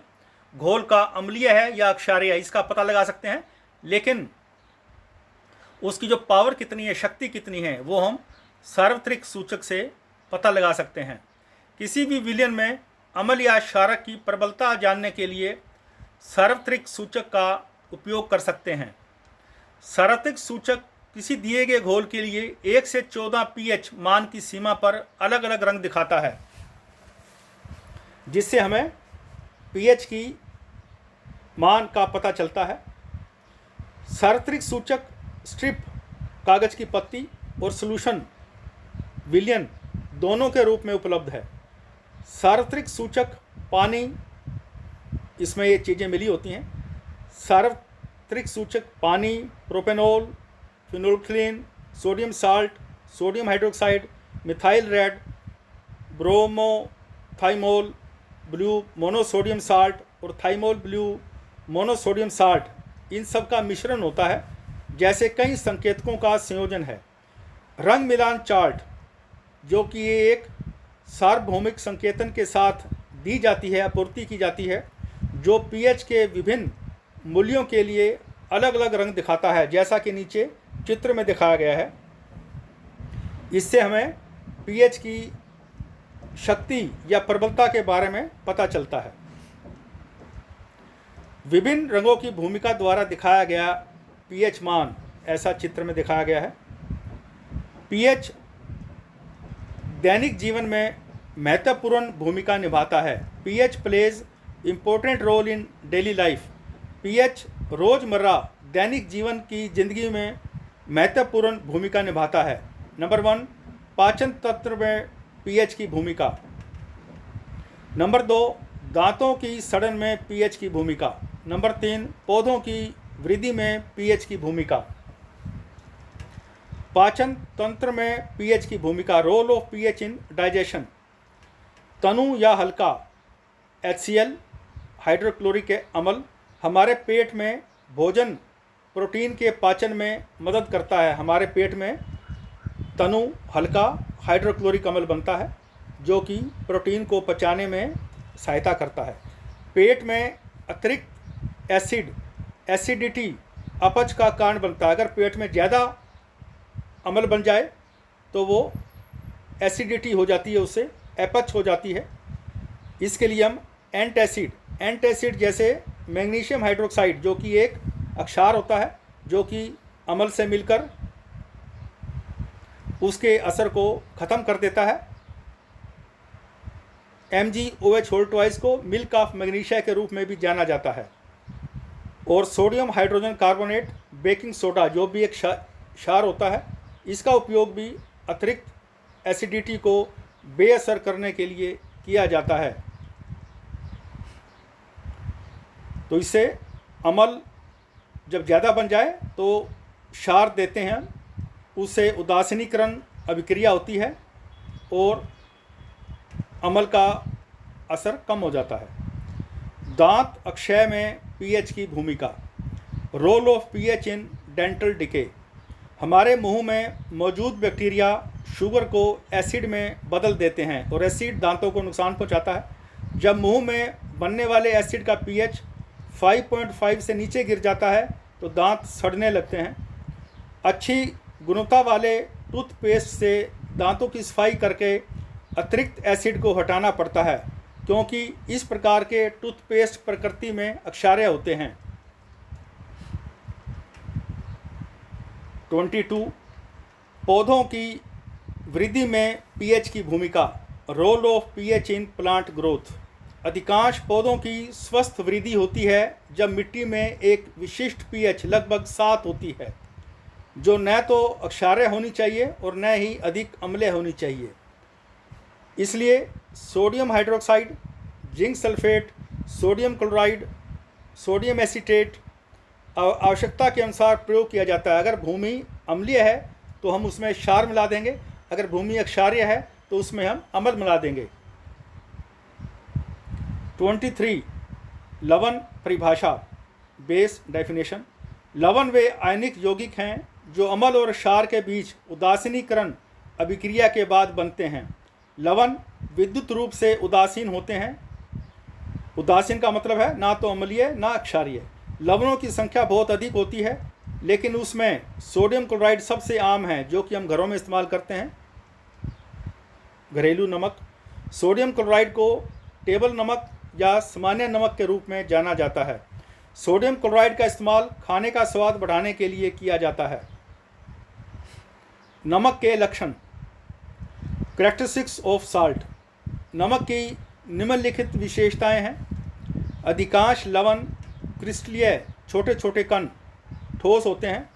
घोल का अम्लीय है या क्षारीय है इसका पता लगा सकते हैं, लेकिन उसकी जो पावर कितनी है, शक्ति कितनी है, वो हम सार्वत्रिक सूचक से पता लगा सकते हैं। किसी भी विलयन में अम्ल या क्षारक की प्रबलता जानने के लिए सार्वत्रिक सूचक का उपयोग कर सकते हैं। सार्वत्रिक सूचक किसी दिए गए घोल के लिए 1 से 14 pH मान की सीमा पर अलग अलग रंग दिखाता है, जिससे हमें pH की मान का पता चलता है। सार्वत्रिक सूचक स्ट्रिप कागज की पत्ती और सॉल्यूशन विलयन दोनों के रूप में उपलब्ध है। सार्वत्रिक सूचक पानी, इसमें ये चीज़ें मिली होती हैं। सार्वत्रिक सूचक पानी, propanol, phenolphthalein, sodium salt, sodium hydroxide, methyl red, bromothymol blue monosodium salt और थाइमोल ब्लू मोनोसोडियम साल्ट, इन सब का मिश्रण होता है, जैसे कई संकेतकों का संयोजन है। रंग मिलान चार्ट, जो कि ये एक सार्वभौमिक संकेतन के साथ दी जाती है, आपूर्ति की जाती है, जो pH के विभिन्न मूल्यों के लिए अलग अलग रंग दिखाता है, जैसा कि नीचे चित्र में दिखाया गया है। इससे हमें pH की शक्ति या प्रबलता के बारे में पता चलता है। विभिन्न रंगों की भूमिका द्वारा दिखाया गया pH मान ऐसा चित्र में दिखाया गया है। pH दैनिक जीवन में महत्वपूर्ण भूमिका निभाता है। pH plays important role in daily life. pH रोज़मर्रा दैनिक जीवन की जिंदगी में महत्वपूर्ण भूमिका निभाता है। नंबर 1, पाचन तंत्र में pH की भूमिका। नंबर 2, दांतों की सड़न में pH की भूमिका। नंबर 3, पौधों की वृद्धि में pH की भूमिका। पाचन तंत्र में pH की भूमिका। Role of pH in digestion. तनु या हल्का HCl हाइड्रोक्लोरिक अम्ल हमारे पेट में भोजन प्रोटीन के पाचन में मदद करता है। हमारे पेट में तनु हल्का हाइड्रोक्लोरिक अम्ल बनता है, जो कि प्रोटीन को पचाने में सहायता करता है। पेट में अतिरिक्त एसिडिटी अपच का कारण बनता है। अगर पेट में ज़्यादा अम्ल बन जाए तो वो एसिडिटी हो जाती है, उससे अपच हो जाती है। इसके लिए हम एंटासिड जैसे मैग्नीशियम हाइड्रोक्साइड, जो कि एक अक्षार होता है, जो कि अम्ल से मिलकर उसके असर को ख़त्म कर देता है। MgOH होल ट्वाइस को मिल्क ऑफ मैग्नीशिया के रूप में भी जाना जाता है। और sodium hydrogen carbonate baking soda, जो भी एक क्षार होता है, इसका उपयोग भी अतिरिक्त एसिडिटी को बेअसर करने के लिए किया जाता है। तो इससे अम्ल जब ज़्यादा बन जाए तो क्षार देते हैं, उससे उदासीनीकरण अभिक्रिया होती है और अम्ल का असर कम हो जाता है। दांत अक्षय में pH की भूमिका। Role of pH in dental decay. हमारे मुंह में मौजूद बैक्टीरिया शुगर को एसिड में बदल देते हैं और एसिड दांतों को नुकसान पहुंचाता है। जब मुंह में बनने वाले एसिड का pH 5.5 से नीचे गिर जाता है तो दांत सड़ने लगते हैं। अच्छी गुणवत्ता वाले टूथपेस्ट से दांतों की सफाई करके अतिरिक्त एसिड को हटाना पड़ता है, क्योंकि इस प्रकार के टूथपेस्ट प्रकृति में अक्षार्य होते हैं। 22, पौधों की वृद्धि में pH की भूमिका। Role of pH in plant growth. अधिकांश पौधों की स्वस्थ वृद्धि होती है जब मिट्टी में एक विशिष्ट pH लगभग 7 होती है, जो न तो अक्षार्य होनी चाहिए और न ही अधिक अम्लीय होनी चाहिए। इसलिए sodium hydroxide, zinc sulphate, sodium chloride, sodium acetate आवश्यकता के अनुसार प्रयोग किया जाता है। अगर भूमि अम्लीय है तो हम उसमें क्षार मिला देंगे, अगर भूमि अक्षार्य है तो उसमें हम अम्ल मिला देंगे। 23, लवण परिभाषा बेस डेफिनेशन। लवण वे आयनिक यौगिक हैं जो अम्ल और क्षार के बीच उदासीनीकरण अभिक्रिया के बाद बनते हैं। लवण विद्युत रूप से उदासीन होते हैं। उदासीन का मतलब है ना तो अम्लीय ना क्षारीय। लवणों की संख्या बहुत अधिक होती है, लेकिन उसमें सोडियम क्लोराइड सबसे आम है, जो कि हम घरों में इस्तेमाल करते हैं, घरेलू नमक। सोडियम क्लोराइड को टेबल नमक या सामान्य नमक के रूप में जाना जाता है। सोडियम क्लोराइड का इस्तेमाल खाने का स्वाद बढ़ाने के लिए किया जाता है। नमक के लक्षण। Characteristics of salt. नमक की निम्नलिखित विशेषताएं हैं। अधिकांश लवण क्रिस्टलीय छोटे छोटे कण ठोस होते हैं।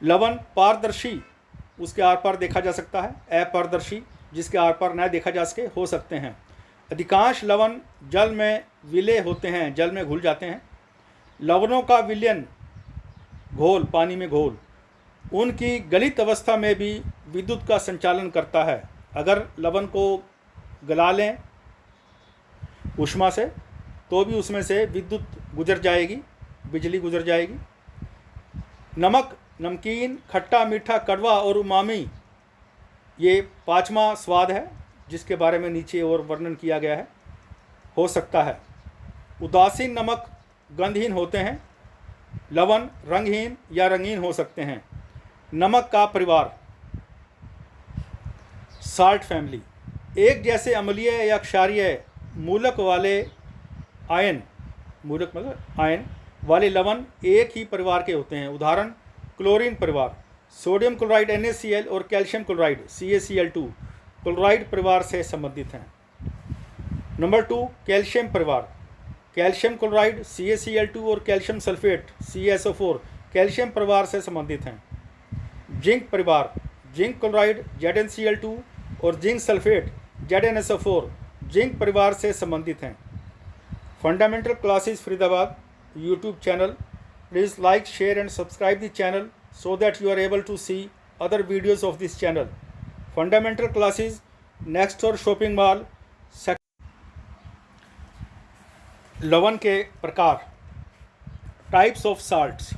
लवण पारदर्शी, उसके आर पार देखा जा सकता है। अपारदर्शी, जिसके आर पार न देखा जा सके, हो सकते हैं। अधिकांश लवण जल में विलय होते हैं, जल में घुल जाते हैं। लवणों का विलयन घोल, पानी में घोल, उनकी गलित अवस्था में भी विद्युत का संचालन करता है। अगर लवण को गला लें ऊष्मा से तो भी उसमें से विद्युत गुजर जाएगी, बिजली गुजर जाएगी। नमक नमकीन, खट्टा, मीठा, कड़वा और उमामी, ये पांचवा स्वाद है जिसके बारे में नीचे और वर्णन किया गया है, हो सकता है। उदासीन नमक गंधहीन होते हैं। लवण रंगहीन या रंगीन हो सकते हैं। नमक का परिवार, साल्ट फैमिली। एक जैसे अम्लीय या क्षारीय मूलक वाले आयन, मूलक मतलब आयन वाले लवण एक ही परिवार के होते हैं। उदाहरण क्लोरीन परिवार। सोडियम क्लोराइड NaCl और कैल्शियम क्लोराइड CaCl2 क्लोराइड परिवार से संबंधित हैं। नंबर 2, कैल्शियम परिवार। कैल्शियम क्लोराइड CaCl2 और कैल्शियम सल्फेट CaSO4 कैल्शियम परिवार से संबंधित हैं। जिंक परिवार। जिंक क्लोराइड ZnCl2 और जिंक सल्फेट ZnSO4 जिंक परिवार से संबंधित हैं। Fundamental classes Faridabad YouTube channel. Please like, share and subscribe the channel so that you are able to see other videos of this channel. Fundamental classes, next door shopping mall. लवण के प्रकार, types of salts.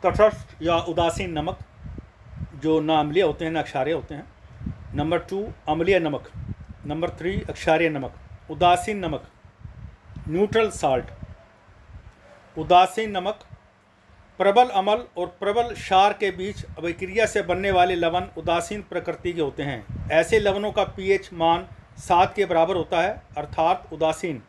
तटस्थ या उदासीन नमक जो न अम्लीय होते हैं न क्षारीय होते हैं। नंबर 2, अम्लीय नमक। नंबर 3, अक्षारीय नमक। उदासीन नमक, न्यूट्रल साल्ट। उदासीन नमक प्रबल अम्ल और प्रबल क्षार के बीच अभिक्रिया से बनने वाले लवण उदासीन प्रकृति के होते हैं। ऐसे लवणों का pH मान 7 के बराबर होता है, अर्थात उदासीन।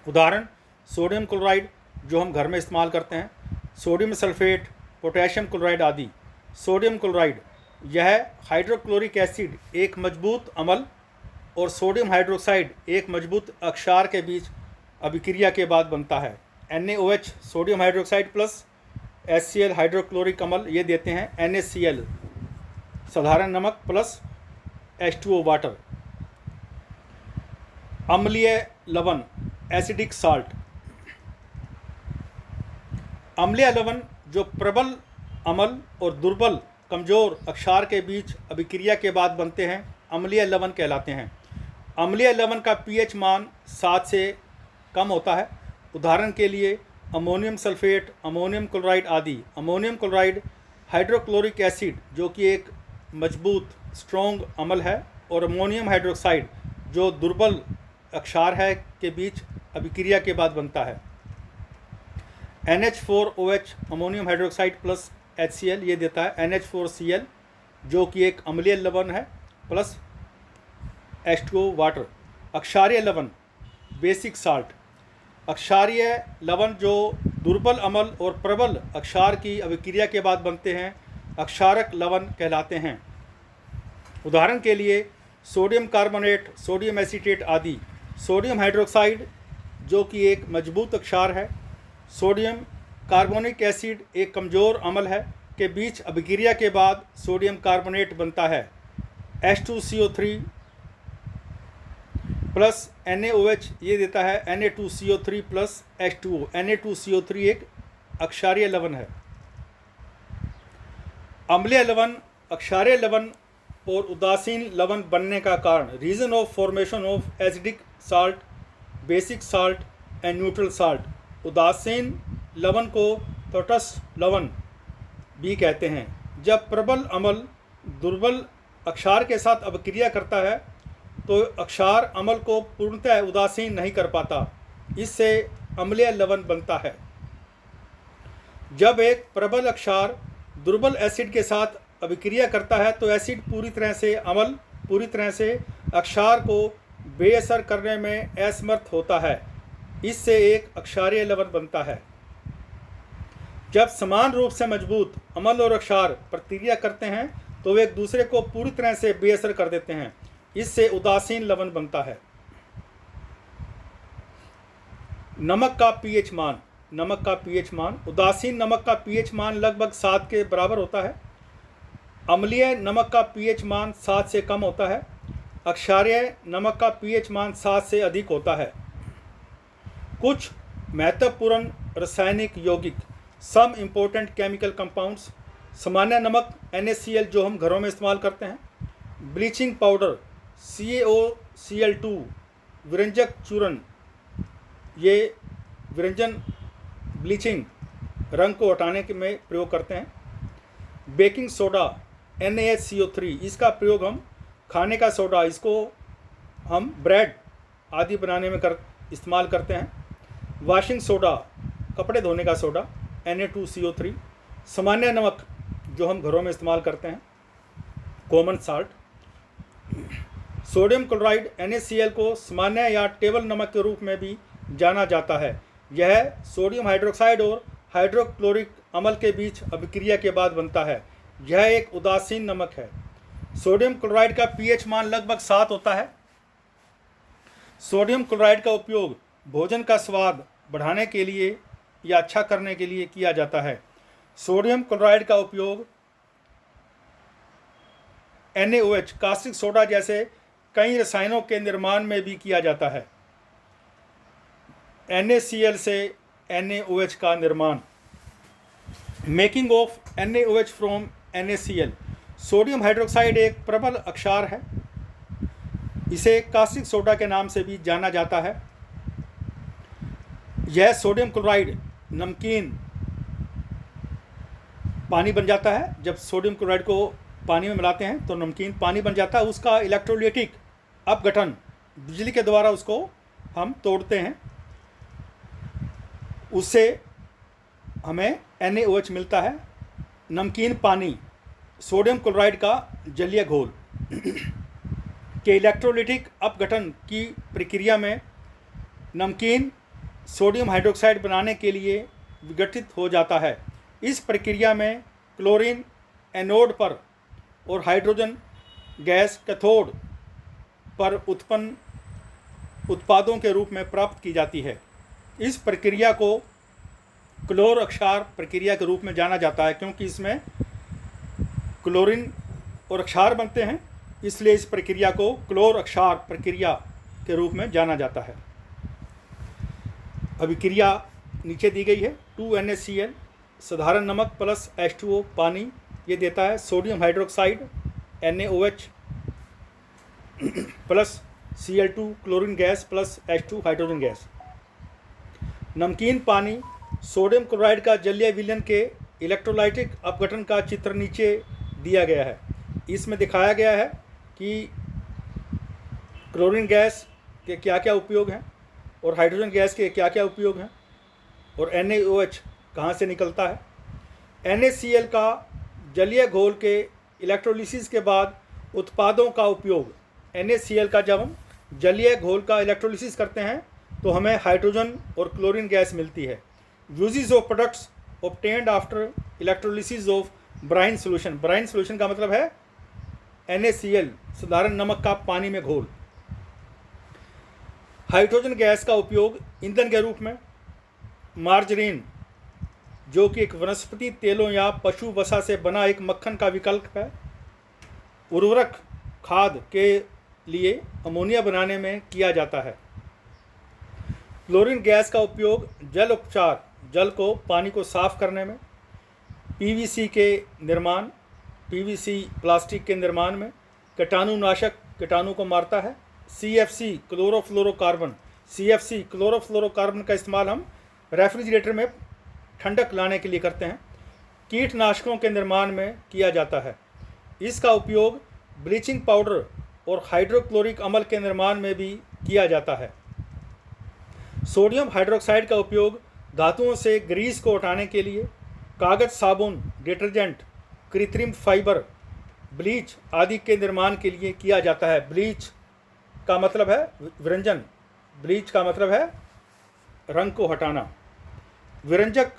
उदाहरण सोडियम क्लोराइड जो हम घर में इस्तेमाल करते हैं, सोडियम सल्फेट, पोटेशियम क्लोराइड आदि। सोडियम क्लोराइड यह हाइड्रोक्लोरिक एसिड एक मजबूत अम्ल और सोडियम हाइड्रोक्साइड एक मजबूत अक्षार के बीच अभिक्रिया के बाद बनता है। NaOH sodium hydroxide plus HCl hydrochloric अम्ल, ये देते हैं NaCl साधारण नमक प्लस H2O वाटर। अम्लीय लवण, एसिडिक साल्ट। अम्लीय लवण जो प्रबल अम्ल और दुर्बल कमजोर अक्षार के बीच अभिक्रिया के बाद बनते हैं, अम्लीय लवण कहलाते हैं। अम्लीय लवण का pH मान 7 से कम होता है। उदाहरण के लिए अमोनियम सल्फेट, अमोनियम क्लोराइड आदि। अमोनियम क्लोराइड हाइड्रोक्लोरिक एसिड जो कि एक मजबूत स्ट्रॉन्ग अम्ल है, और अमोनियम हाइड्रोक्साइड जो दुर्बल अक्षार है के बीच अभिक्रिया के बाद बनता है। NH4OH ammonium hydroxide plus HCl, ये देता है NH4Cl जो कि एक अम्लीय लवण है, प्लस H2O वाटर। अक्षारीय लवण, बेसिक साल्ट। अक्षारीय लवण जो दुर्बल अम्ल और प्रबल अक्षार की अभिक्रिया के बाद बनते हैं, अक्षारक लवण कहलाते हैं। उदाहरण के लिए सोडियम कार्बोनेट, सोडियम एसीटेट आदि। सोडियम हाइड्रोक्साइड जो कि एक मजबूत अक्षार है, सोडियम कार्बोनिक एसिड एक कमज़ोर अम्ल है के बीच अभिक्रिया के बाद सोडियम कार्बोनेट बनता है। H2CO3 प्लस NaOH, ये देता है Na2CO3 प्लस H2O। Na2CO3 एक अक्षारीय लवण है। अम्लीय लवण, अक्षारीय लवण और उदासीन लवण बनने का कारण, reason of formation of acidic salt, basic salt and neutral salt. उदासीन लवण को तटस्थ लवण भी कहते हैं। जब प्रबल अम्ल दुर्बल अक्षार के साथ अभिक्रिया करता है तो अक्षार अम्ल को पूर्णतः उदासीन नहीं कर पाता, इससे अम्लीय लवण बनता है। जब एक प्रबल अक्षार दुर्बल एसिड के साथ अभिक्रिया करता है तो एसिड पूरी तरह से अक्षार को बेअसर करने में असमर्थ होता है, इससे एक अक्षारीय लवण बनता है। जब समान रूप से मजबूत अम्ल और क्षार प्रतिक्रिया करते हैं तो वे एक दूसरे को पूरी तरह से बेअसर कर देते हैं। इससे उदासीन लवण बनता है। नमक का पीएच मान। नमक का पीएच मान। उदासीन नमक का पीएच मान लगभग 7 के बराबर होता है। अम्लीय नमक का पीएच मान 7 से कम होता है। अक्षारीय नमक का पीएच मान 7 से अधिक होता है। कुछ महत्वपूर्ण रासायनिक यौगिक, सम इम्पोर्टेंट केमिकल कंपाउंड्स। सामान्य नमक NaCl जो हम घरों में इस्तेमाल करते हैं। Bleaching powder CaOCl2। व्यंजक चूर्ण, ये व्यंजन ब्लीचिंग रंग को हटाने के में प्रयोग करते हैं। बेकिंग सोडा NaHCO3, इसका प्रयोग हम खाने का सोडा, इसको हम ब्रेड आदि बनाने में इस्तेमाल करते हैं। वॉशिंग सोडा, कपड़े धोने का सोडा Na2CO3। सामान्य नमक जो हम घरों में इस्तेमाल करते हैं, common salt. Sodium chloride NaCl को सामान्य या टेबल नमक के रूप में भी जाना जाता है। यह सोडियम हाइड्रोक्साइड और हाइड्रोक्लोरिक अम्ल के बीच अभिक्रिया के बाद बनता है। यह एक उदासीन नमक है। सोडियम क्लोराइड का पीएच मान लगभग 7 होता है। सोडियम क्लोराइड का उपयोग भोजन का स्वाद बढ़ाने के लिए या अच्छा करने के लिए किया जाता है। सोडियम क्लोराइड का उपयोग NaOH, कास्टिक सोडा जैसे कई रसायनों के निर्माण में भी किया जाता है। NaCl से NaOH का निर्माण। Making of NaOH from NaCl। Sodium hydroxide एक प्रबल अक्षार है। इसे कास्टिक सोडा के नाम से भी जाना जाता है। यह सोडियम क्लोराइड नमकीन पानी बन जाता है। जब सोडियम क्लोराइड को पानी में मिलाते हैं तो नमकीन पानी बन जाता है। उसका इलेक्ट्रोलाइटिक अपघटन, बिजली के द्वारा उसको हम तोड़ते हैं, उससे हमें NaOH मिलता है। नमकीन पानी सोडियम क्लोराइड का जलीय घोल के इलेक्ट्रोलाइटिक अपघटन की प्रक्रिया में नमकीन सोडियम हाइड्रोक्साइड बनाने के लिए विघटित हो जाता है। इस प्रक्रिया में क्लोरीन एनोड पर और हाइड्रोजन गैस कैथोड पर उत्पन्न उत्पादों के रूप में प्राप्त की जाती है। इस प्रक्रिया को क्लोर अक्षार प्रक्रिया के रूप में जाना जाता है, क्योंकि इसमें क्लोरीन और अक्षार बनते हैं, इसलिए इस प्रक्रिया को क्लोर अक्षार प्रक्रिया के रूप में जाना जाता है। अभिक्रिया नीचे दी गई है। 2NaCl साधारण नमक प्लस H2O पानी, ये देता है sodium hydroxide NaOH plus Cl2 chlorine gas plus H2 hydrogen gas. नमकीन पानी सोडियम क्लोराइड का जलीय विलयन के इलेक्ट्रोलाइटिक अपघटन का चित्र नीचे दिया गया है। इसमें दिखाया गया है कि क्लोरीन गैस के क्या क्या उपयोग हैं और हाइड्रोजन गैस के क्या क्या उपयोग हैं और NaOH कहाँ से निकलता है। NaCl का जलीय घोल के इलेक्ट्रोलिसिस के बाद उत्पादों का उपयोग। NaCl का जब हम जलीय घोल का इलेक्ट्रोलिसिस करते हैं तो हमें हाइड्रोजन और क्लोरीन गैस मिलती है। Uses of products obtained after electrolysis of brine solution. Brine solution का मतलब है NaCl साधारण नमक का पानी में घोल। हाइड्रोजन गैस का उपयोग ईंधन के रूप में। मार्जरीन जो कि एक वनस्पति तेलों या पशु वसा से बना एक मक्खन का विकल्प है। उर्वरक खाद के लिए अमोनिया बनाने में किया जाता है। क्लोरीन गैस का उपयोग जल उपचार, जल को पानी को साफ करने में। PVC के निर्माण, PVC प्लास्टिक के निर्माण में। कीटाणुनाशक कीटाणु को मारता है। CFC क्लोरोफ्लोरोकार्बन, CFC क्लोरोफ्लोरोकार्बन का इस्तेमाल हम रेफ्रिजरेटर में ठंडक लाने के लिए करते हैं। कीटनाशकों के निर्माण में किया जाता है। इसका उपयोग ब्लीचिंग पाउडर और हाइड्रोक्लोरिक अम्ल के निर्माण में भी किया जाता है। सोडियम हाइड्रोक्साइड का उपयोग धातुओं से ग्रीस को हटाने के लिए, कागज, साबुन, डिटर्जेंट, कृत्रिम फाइबर, ब्लीच आदि के निर्माण के लिए किया जाता है। ब्लीच का मतलब है व्यंजन, ब्लीच का मतलब है रंग को हटाना। व्यंजक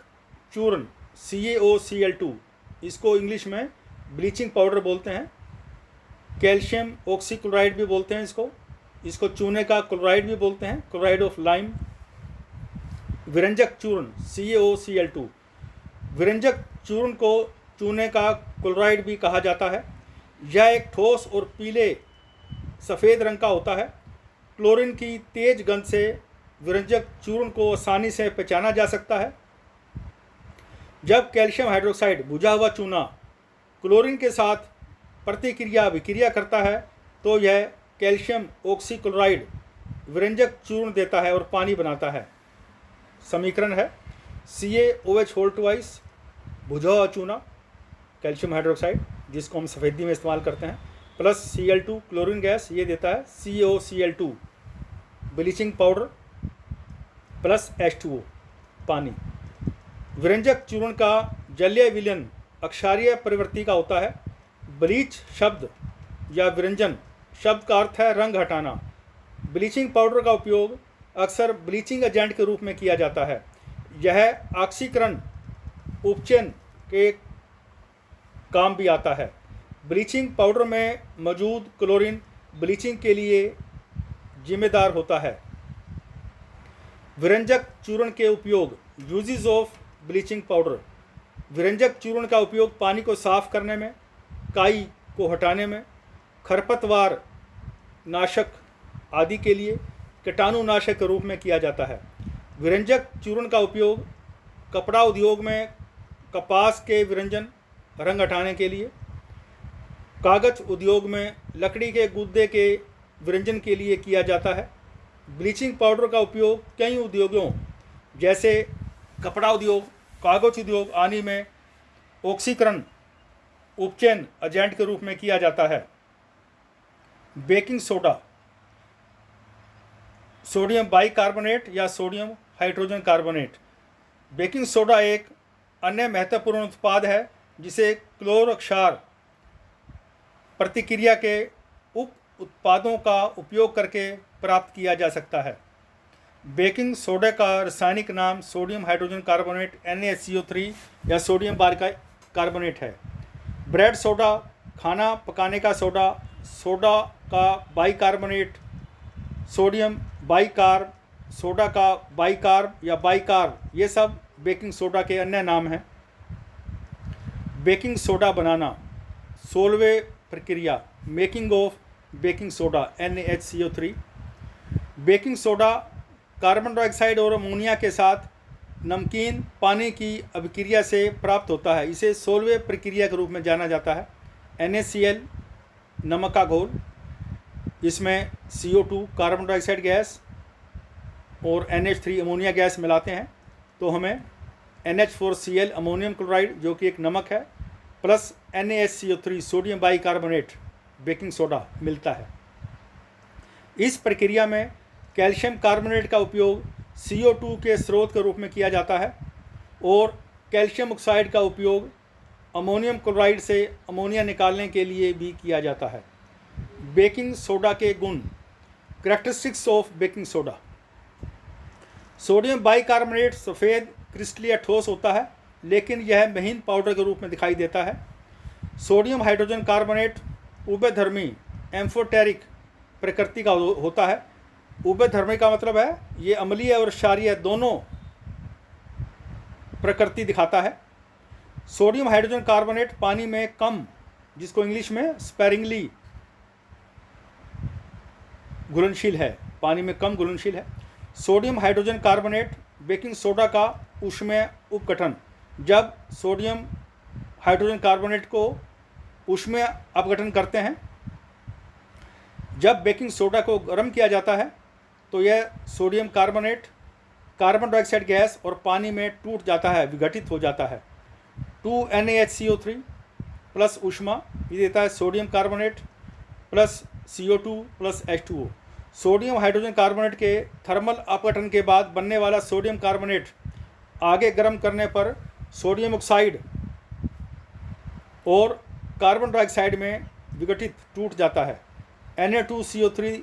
चूर्ण CaOCl2, इसको इंग्लिश में ब्लीचिंग पाउडर बोलते हैं। कैल्शियम ऑक्सीक्लोराइड भी बोलते हैं इसको चूने का क्लोराइड भी बोलते हैं, क्लोराइड ऑफ लाइम। विरंजक चूर्ण CaOCl2, विरंजक चूर्ण को चूने का क्लोराइड भी कहा जाता है। यह एक ठोस और पीले सफ़ेद रंग का होता है। क्लोरीन की तेज गंध से विरंजक चूर्ण को आसानी से पहचाना जा सकता है। जब कैल्शियम हाइड्रोक्साइड बुझा हुआ चूना क्लोरीन के साथ विक्रिया करता है तो यह कैल्शियम ऑक्सीक्लोराइड विरंजक चूर्ण देता है और पानी बनाता है। समीकरण है CaOH बुझा हुआ चूना कैल्शियम हाइड्रोक्साइड, जिसको हम सफ़ेदी में इस्तेमाल करते हैं, प्लस Cl2 क्लोरीन गैस, ये देता है CaOCl2 bleaching powder, plus H2O पानी। विरंजक चूर्ण का जलीय विलयन अक्षारीय प्रवृत्ति का होता है। ब्लीच शब्द या विरंजन शब्द का अर्थ है रंग हटाना। ब्लीचिंग पाउडर का उपयोग अक्सर ब्लीचिंग एजेंट के रूप में किया जाता है। यह ऑक्सीकरण उपचयन के काम भी आता है। ब्लीचिंग पाउडर में मौजूद क्लोरीन ब्लीचिंग के लिए जिम्मेदार होता है। विरंजक चूर्ण के उपयोग, यूजेस ऑफ ब्लीचिंग पाउडर। विरंजक चूर्ण का उपयोग पानी को साफ करने में, काई को हटाने में, खरपतवार नाशक आदि के लिए कीटाणुनाशक के रूप में किया जाता है। विरंजक चूर्ण का उपयोग कपड़ा उद्योग में कपास के विरंजन रंग हटाने के लिए, कागज उद्योग में लकड़ी के गुद्दे के विरंजन के लिए किया जाता है। ब्लीचिंग पाउडर का उपयोग कई उद्योगों जैसे कपड़ा उद्योग, कागज उद्योग आदि में ऑक्सीकरण उपचयन एजेंट के रूप में किया जाता है। बेकिंग सोडा, सोडियम बाइकार्बोनेट या sodium hydrogen carbonate. Baking soda एक अन्य महत्वपूर्ण उत्पाद है जिसे क्लोरो क्षार प्रतिक्रिया के उप उत्पादों का उपयोग करके प्राप्त किया जा सकता है। बेकिंग सोडा का रासायनिक नाम सोडियम हाइड्रोजन कार्बोनेट NaCO3 या सोडियम बाइकार्बोनेट है। ब्रेड सोडा, खाना पकाने का सोडा, सोडा का बाइकार्बोनेट, सोडियम बाइकार्ब, सोडा का बाइकार्ब या बाइकार्ब, ये सब बेकिंग सोडा के अन्य नाम हैं। बेकिंग सोडा बनाना, 16वें प्रक्रिया, making of baking soda NaHCO3। Baking soda carbon dioxide और अमोनिया के साथ नमकीन पानी की अभिक्रिया से प्राप्त होता है। इसे 16वें प्रक्रिया के रूप में जाना जाता है। NaCl नमक का घोल, इसमें CO2 कार्बन डाइऑक्साइड गैस और NH3 अमोनिया गैस मिलाते हैं तो हमें NH4Cl अमोनियम क्लोराइड जो कि एक नमक है, plus NaHCO3 sodium bicarbonate baking soda मिलता है। इस प्रक्रिया में कैल्शियम कार्बोनेट का उपयोग CO2 के स्रोत के रूप में किया जाता है और कैल्शियम ऑक्साइड का उपयोग अमोनियम क्लोराइड से अमोनिया निकालने के लिए भी किया जाता है। बेकिंग सोडा के गुण, characteristics of baking soda. Sodium bicarbonate सफ़ेद क्रिस्टलीय ठोस होता है लेकिन यह महीन पाउडर के रूप में दिखाई देता है। सोडियम हाइड्रोजन कार्बोनेट उभयधर्मी एम्फोटेरिक प्रकृति का होता है। उभयधर्मी का मतलब है ये अम्लीय और क्षारीय दोनों प्रकृति दिखाता है। सोडियम हाइड्रोजन कार्बोनेट पानी में कम, जिसको इंग्लिश में स्पेरिंगली घुलनशील है, पानी में कम घुलनशील है। Sodium hydrogen carbonate baking soda का ऊष्मीय उपगठन। जब सोडियम हाइड्रोजन कार्बोनेट को ऊष्मीय अपघटन करते हैं, जब बेकिंग सोडा को गर्म किया जाता है तो यह sodium carbonate carbon dioxide gas और पानी में टूट जाता है, विघटित हो जाता है। 2NaHCO3 प्लस ऊष्मा, ये देता है sodium carbonate plus CO2 plus H2O। Sodium hydrogen carbonate के थर्मल अपघटन के बाद बनने वाला सोडियम कार्बोनेट आगे गर्म करने पर सोडियम ऑक्साइड और कार्बन डाइऑक्साइड में विघटित टूट जाता है। Na2CO3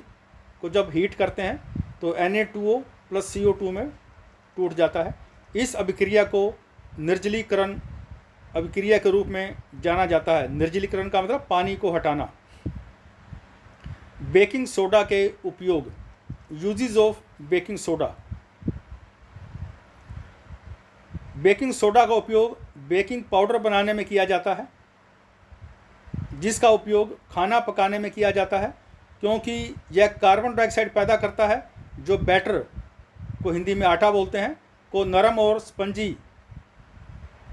को जब हीट करते हैं तो Na2O प्लस CO2 में टूट जाता है। इस अभिक्रिया को निर्जलीकरण अभिक्रिया के रूप में जाना जाता है। निर्जलीकरण का मतलब पानी को हटाना। बेकिंग सोडा के उपयोग, uses of baking soda. Baking soda का उपयोग बेकिंग पाउडर बनाने में किया जाता है, जिसका उपयोग खाना पकाने में किया जाता है, क्योंकि यह कार्बन डाइऑक्साइड पैदा करता है जो बैटर को हिंदी में आटा बोलते हैं को नरम और स्पंजी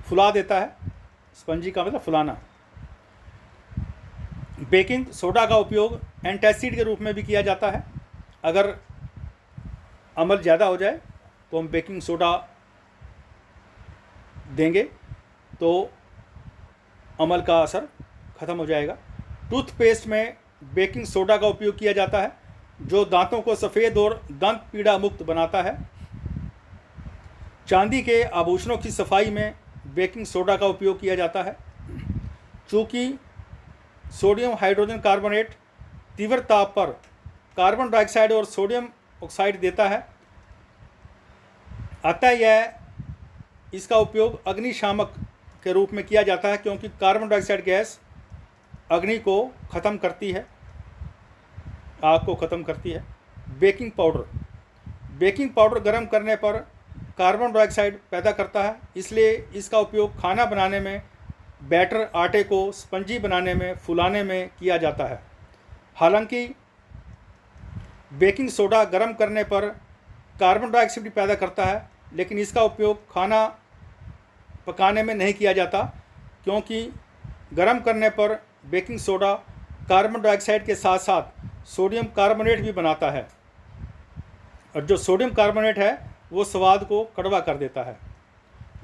फुला देता है। स्पंजी का मतलब फुलाना। बेकिंग सोडा का उपयोग एंटासिड के रूप में भी किया जाता है। अगर अम्ल ज़्यादा हो जाए तो हम बेकिंग सोडा देंगे तो अम्ल का असर ख़त्म हो जाएगा। टूथपेस्ट में बेकिंग सोडा का उपयोग किया जाता है, जो दांतों को सफ़ेद और दंत पीड़ा मुक्त बनाता है। चांदी के आभूषणों की सफाई में बेकिंग सोडा का उपयोग किया जाता है। चूँकि सोडियम हाइड्रोजन कार्बोनेट तीव्र ताप पर कार्बन डाइऑक्साइड और सोडियम ऑक्साइड देता है, अतः इसका उपयोग अग्निशामक के रूप में किया जाता है, क्योंकि कार्बन डाइऑक्साइड गैस अग्नि को ख़त्म करती है, आग को ख़त्म करती है। बेकिंग पाउडर गर्म करने पर कार्बन डाइऑक्साइड पैदा करता है, इसलिए इसका उपयोग खाना बनाने में, बैटर आटे को स्पंजी बनाने में, फुलाने में किया जाता है। हालांकि बेकिंग सोडा गर्म करने पर कार्बन डाइऑक्साइड पैदा करता है, लेकिन इसका उपयोग खाना पकाने में नहीं किया जाता, क्योंकि गर्म करने पर बेकिंग सोडा कार्बन डाइऑक्साइड के साथ साथ सोडियम कार्बोनेट भी बनाता है, और जो सोडियम कार्बोनेट है वो स्वाद को कड़वा कर देता है।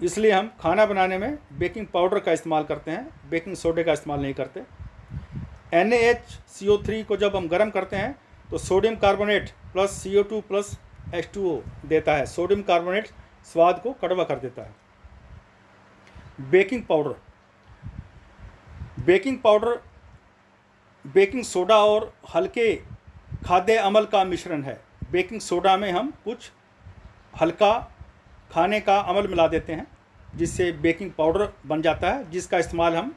इसलिए हम खाना बनाने में बेकिंग पाउडर का इस्तेमाल करते हैं, बेकिंग सोडे का इस्तेमाल नहीं करते। NaHCO3 को जब हम गर्म करते हैं तो sodium carbonate plus CO2 plus H2O देता है। सोडियम कार्बोनेट स्वाद को कड़वा कर देता है। बेकिंग पाउडर बेकिंग सोडा और हल्के खाद्य अम्ल का मिश्रण है। बेकिंग सोडा में हम कुछ हल्का खाने का अम्ल मिला देते हैं, जिससे बेकिंग पाउडर बन जाता है, जिसका इस्तेमाल हम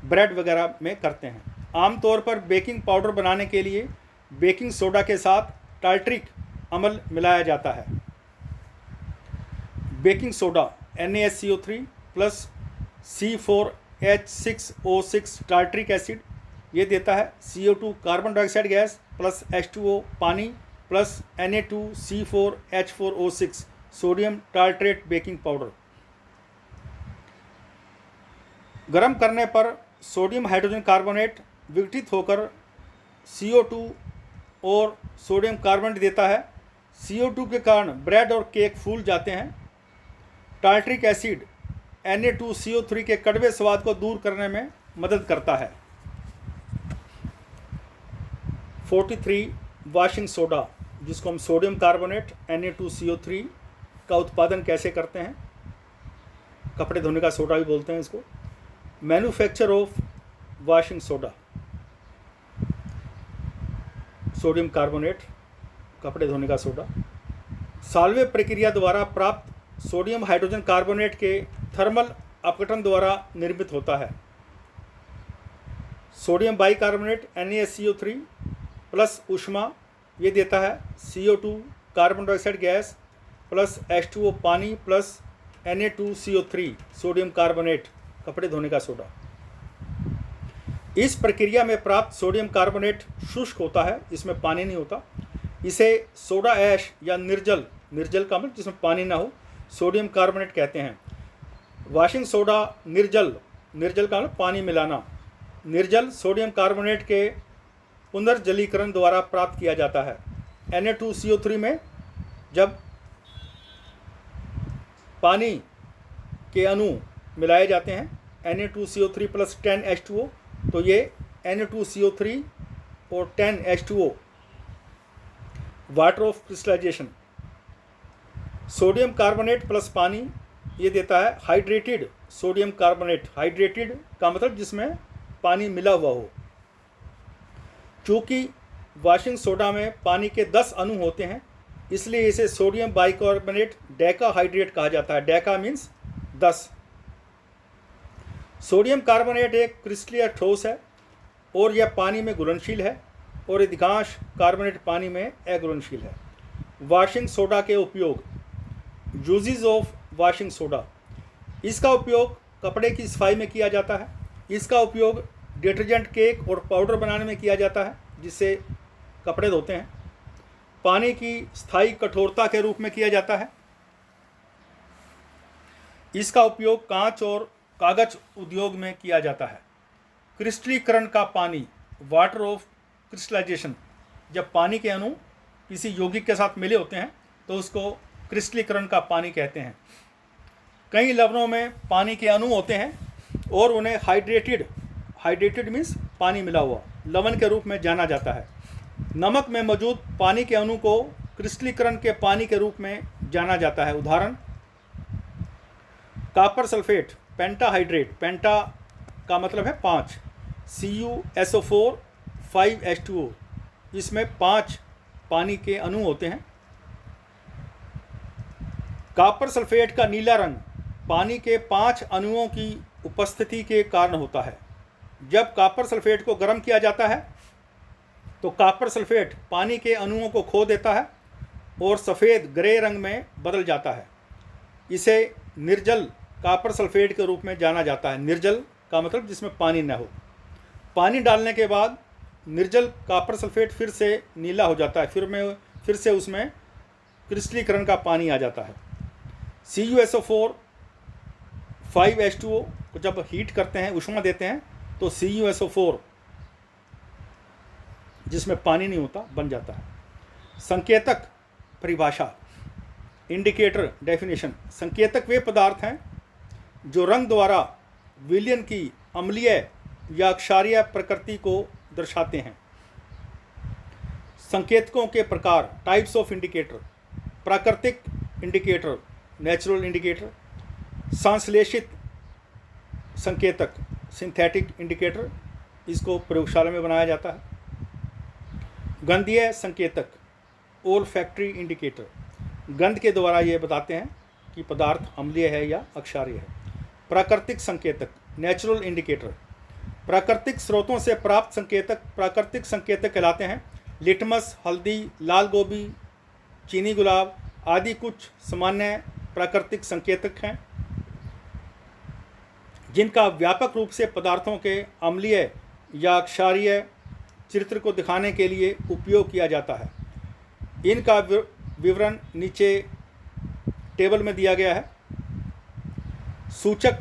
ब्रेड वगैरह में करते हैं। आमतौर पर बेकिंग पाउडर बनाने के लिए बेकिंग सोडा के साथ टार्ट्रिक अम्ल मिलाया जाता है। Baking soda NaCO3 plus C4H6O6 tartaric acid ये देता है। CO2 carbon dioxide gas plus H2O पानी plus Na2C4H4O6 sodium tartrate baking powder. गर्म करने पर सोडियम हाइड्रोजन कार्बोनेट विघटित होकर CO2 और सोडियम कार्बोनेट देता है। CO2 के कारण ब्रेड और केक फूल जाते हैं। टार्ट्रिक एसिड Na2CO3 के कड़वे स्वाद को दूर करने में मदद करता है। 43 वॉशिंग सोडा, जिसको हम सोडियम कार्बोनेट Na2CO3 का उत्पादन कैसे करते हैं, कपड़े धोने का सोडा भी बोलते हैं इसको। Manufacture of washing soda, sodium carbonate कपड़े धोने का सोडा। साल्वे प्रक्रिया द्वारा प्राप्त सोडियम हाइड्रोजन कार्बोनेट के थर्मल अपघटन द्वारा निर्मित होता है। सोडियम बाइकार्बोनेट NaCO3 प्लस ऊष्मा ये देता है CO2 carbon dioxide gas plus H2O पानी प्लस Na2CO3 सोडियम कार्बोनेट कपड़े धोने का सोडा। इस प्रक्रिया में प्राप्त सोडियम कार्बोनेट शुष्क होता है, इसमें पानी नहीं होता। इसे सोडा ऐश या निर्जल का मतलब जिसमें पानी ना हो, सोडियम कार्बोनेट कहते हैं। वॉशिंग सोडा निर्जल का मतलब पानी मिलाना। निर्जल सोडियम कार्बोनेट के पुनर्जलीकरण द्वारा प्राप्त किया जाता है। Na2CO3 में जब पानी के अणु मिलाए जाते हैं Na2CO3 प्लस 10H2O, तो ये Na2CO3 और 10H2O water of crystallization. Sodium carbonate plus पानी ये देता है हाइड्रेटेड सोडियम कार्बोनेट। हाइड्रेटेड का मतलब जिसमें पानी मिला हुआ हो। चूँकि वॉशिंग सोडा में पानी के 10 अणु होते हैं, इसलिए इसे सोडियम बाइकार्बोनेट डेकाहाइड्रेट कहा जाता है। डेका मीन्स 10 सोडियम कार्बोनेट एक क्रिस्टलीय ठोस है और यह पानी में घुलनशील है और अधिकांश कार्बोनेट पानी में अघुलनशील है। वॉशिंग सोडा के उपयोग। Uses of washing soda. इसका उपयोग कपड़े की सफाई में किया जाता है। इसका उपयोग डिटर्जेंट, केक और पाउडर बनाने में किया जाता है जिससे कपड़े धोते हैं। पानी की स्थायी कठोरता के रूप में किया जाता है। इसका उपयोग कांच और कागज उद्योग में किया जाता है। क्रिस्टलीकरण का पानी। Water of crystallization. जब पानी के अणु किसी यौगिक के साथ मिले होते हैं तो उसको क्रिस्टलीकरण का पानी कहते हैं। कई लवणों में पानी के अणु होते हैं और उन्हें हाइड्रेटेड मीन्स पानी मिला हुआ लवण के रूप में जाना जाता है। नमक में मौजूद पानी के अणु को क्रिस्टलीकरण के पानी के रूप में जाना जाता है। उदाहरण कॉपर सल्फेट, पेंटाहाइड्रेट। पेंटा का मतलब है 5, CuSO4 5H2O। इसमें 5 पानी के अणु होते हैं। कॉपर सल्फेट का नीला रंग पानी के 5 अणुओं की उपस्थिति के कारण होता है। जब कॉपर सल्फेट को गर्म किया जाता है तो कॉपर सल्फेट पानी के अणुओं को खो देता है और सफ़ेद ग्रे रंग में बदल जाता है। इसे निर्जल कॉपर सल्फेट के रूप में जाना जाता है। निर्जल का मतलब जिसमें पानी न हो। पानी डालने के बाद निर्जल कॉपर सल्फेट फिर से नीला हो जाता है। फिर से उसमें क्रिस्टलीकरण का पानी आ जाता है। CuSO4 5H2O को जब हीट करते हैं, ऊष्मा देते हैं तो CuSO4 जिसमें पानी नहीं होता बन जाता है। संकेतक परिभाषा। Indicator definition. संकेतक वे पदार्थ हैं जो रंग द्वारा विलयन की अम्लीय या क्षारीय प्रकृति को दर्शाते हैं। संकेतकों के प्रकार। Types of indicator. प्राकृतिक इंडिकेटर, नेचुरल इंडिकेटर। संश्लेषित संकेतक, सिंथेटिक इंडिकेटर, इसको प्रयोगशाला में बनाया जाता है। गंधीय संकेतक, ओल्फैक्टरी इंडिकेटर। गंध के द्वारा ये बताते हैं कि पदार्थ अम्लीय है या अक्षारीय है। प्राकृतिक संकेतक, नेचुरल इंडिकेटर। प्राकृतिक स्रोतों से प्राप्त संकेतक प्राकृतिक संकेतक कहलाते हैं। लिटमस, हल्दी, लाल गोभी, चीनी गुलाब आदि कुछ सामान्य प्राकृतिक संकेतक हैं जिनका व्यापक रूप से पदार्थों के अम्लीय या क्षारीय चरित्र को दिखाने के लिए उपयोग किया जाता है। इनका विवरण नीचे टेबल में दिया गया है। सूचक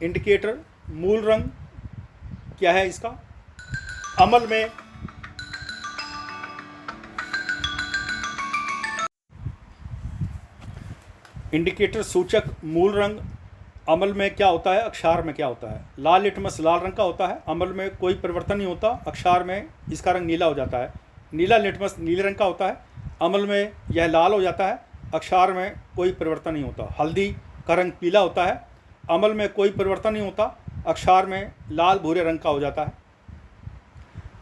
इंडिकेटर। मूल रंग क्या है इसका? अमल में इंडिकेटर सूचक मूल रंग अमल में क्या होता है, अक्षार में क्या होता है? लाल लिटमस लाल रंग का होता है, अमल में कोई परिवर्तन नहीं होता, अक्षार में इसका रंग नीला हो जाता है। नीला लिटमस नीले रंग का होता है, अमल में यह लाल हो जाता है, अक्षार में कोई परिवर्तन नहीं होता। हल्दी का रंग पीला होता है, अमल में कोई परिवर्तन नहीं होता, अक्षार में लाल भूरे रंग का हो जाता है।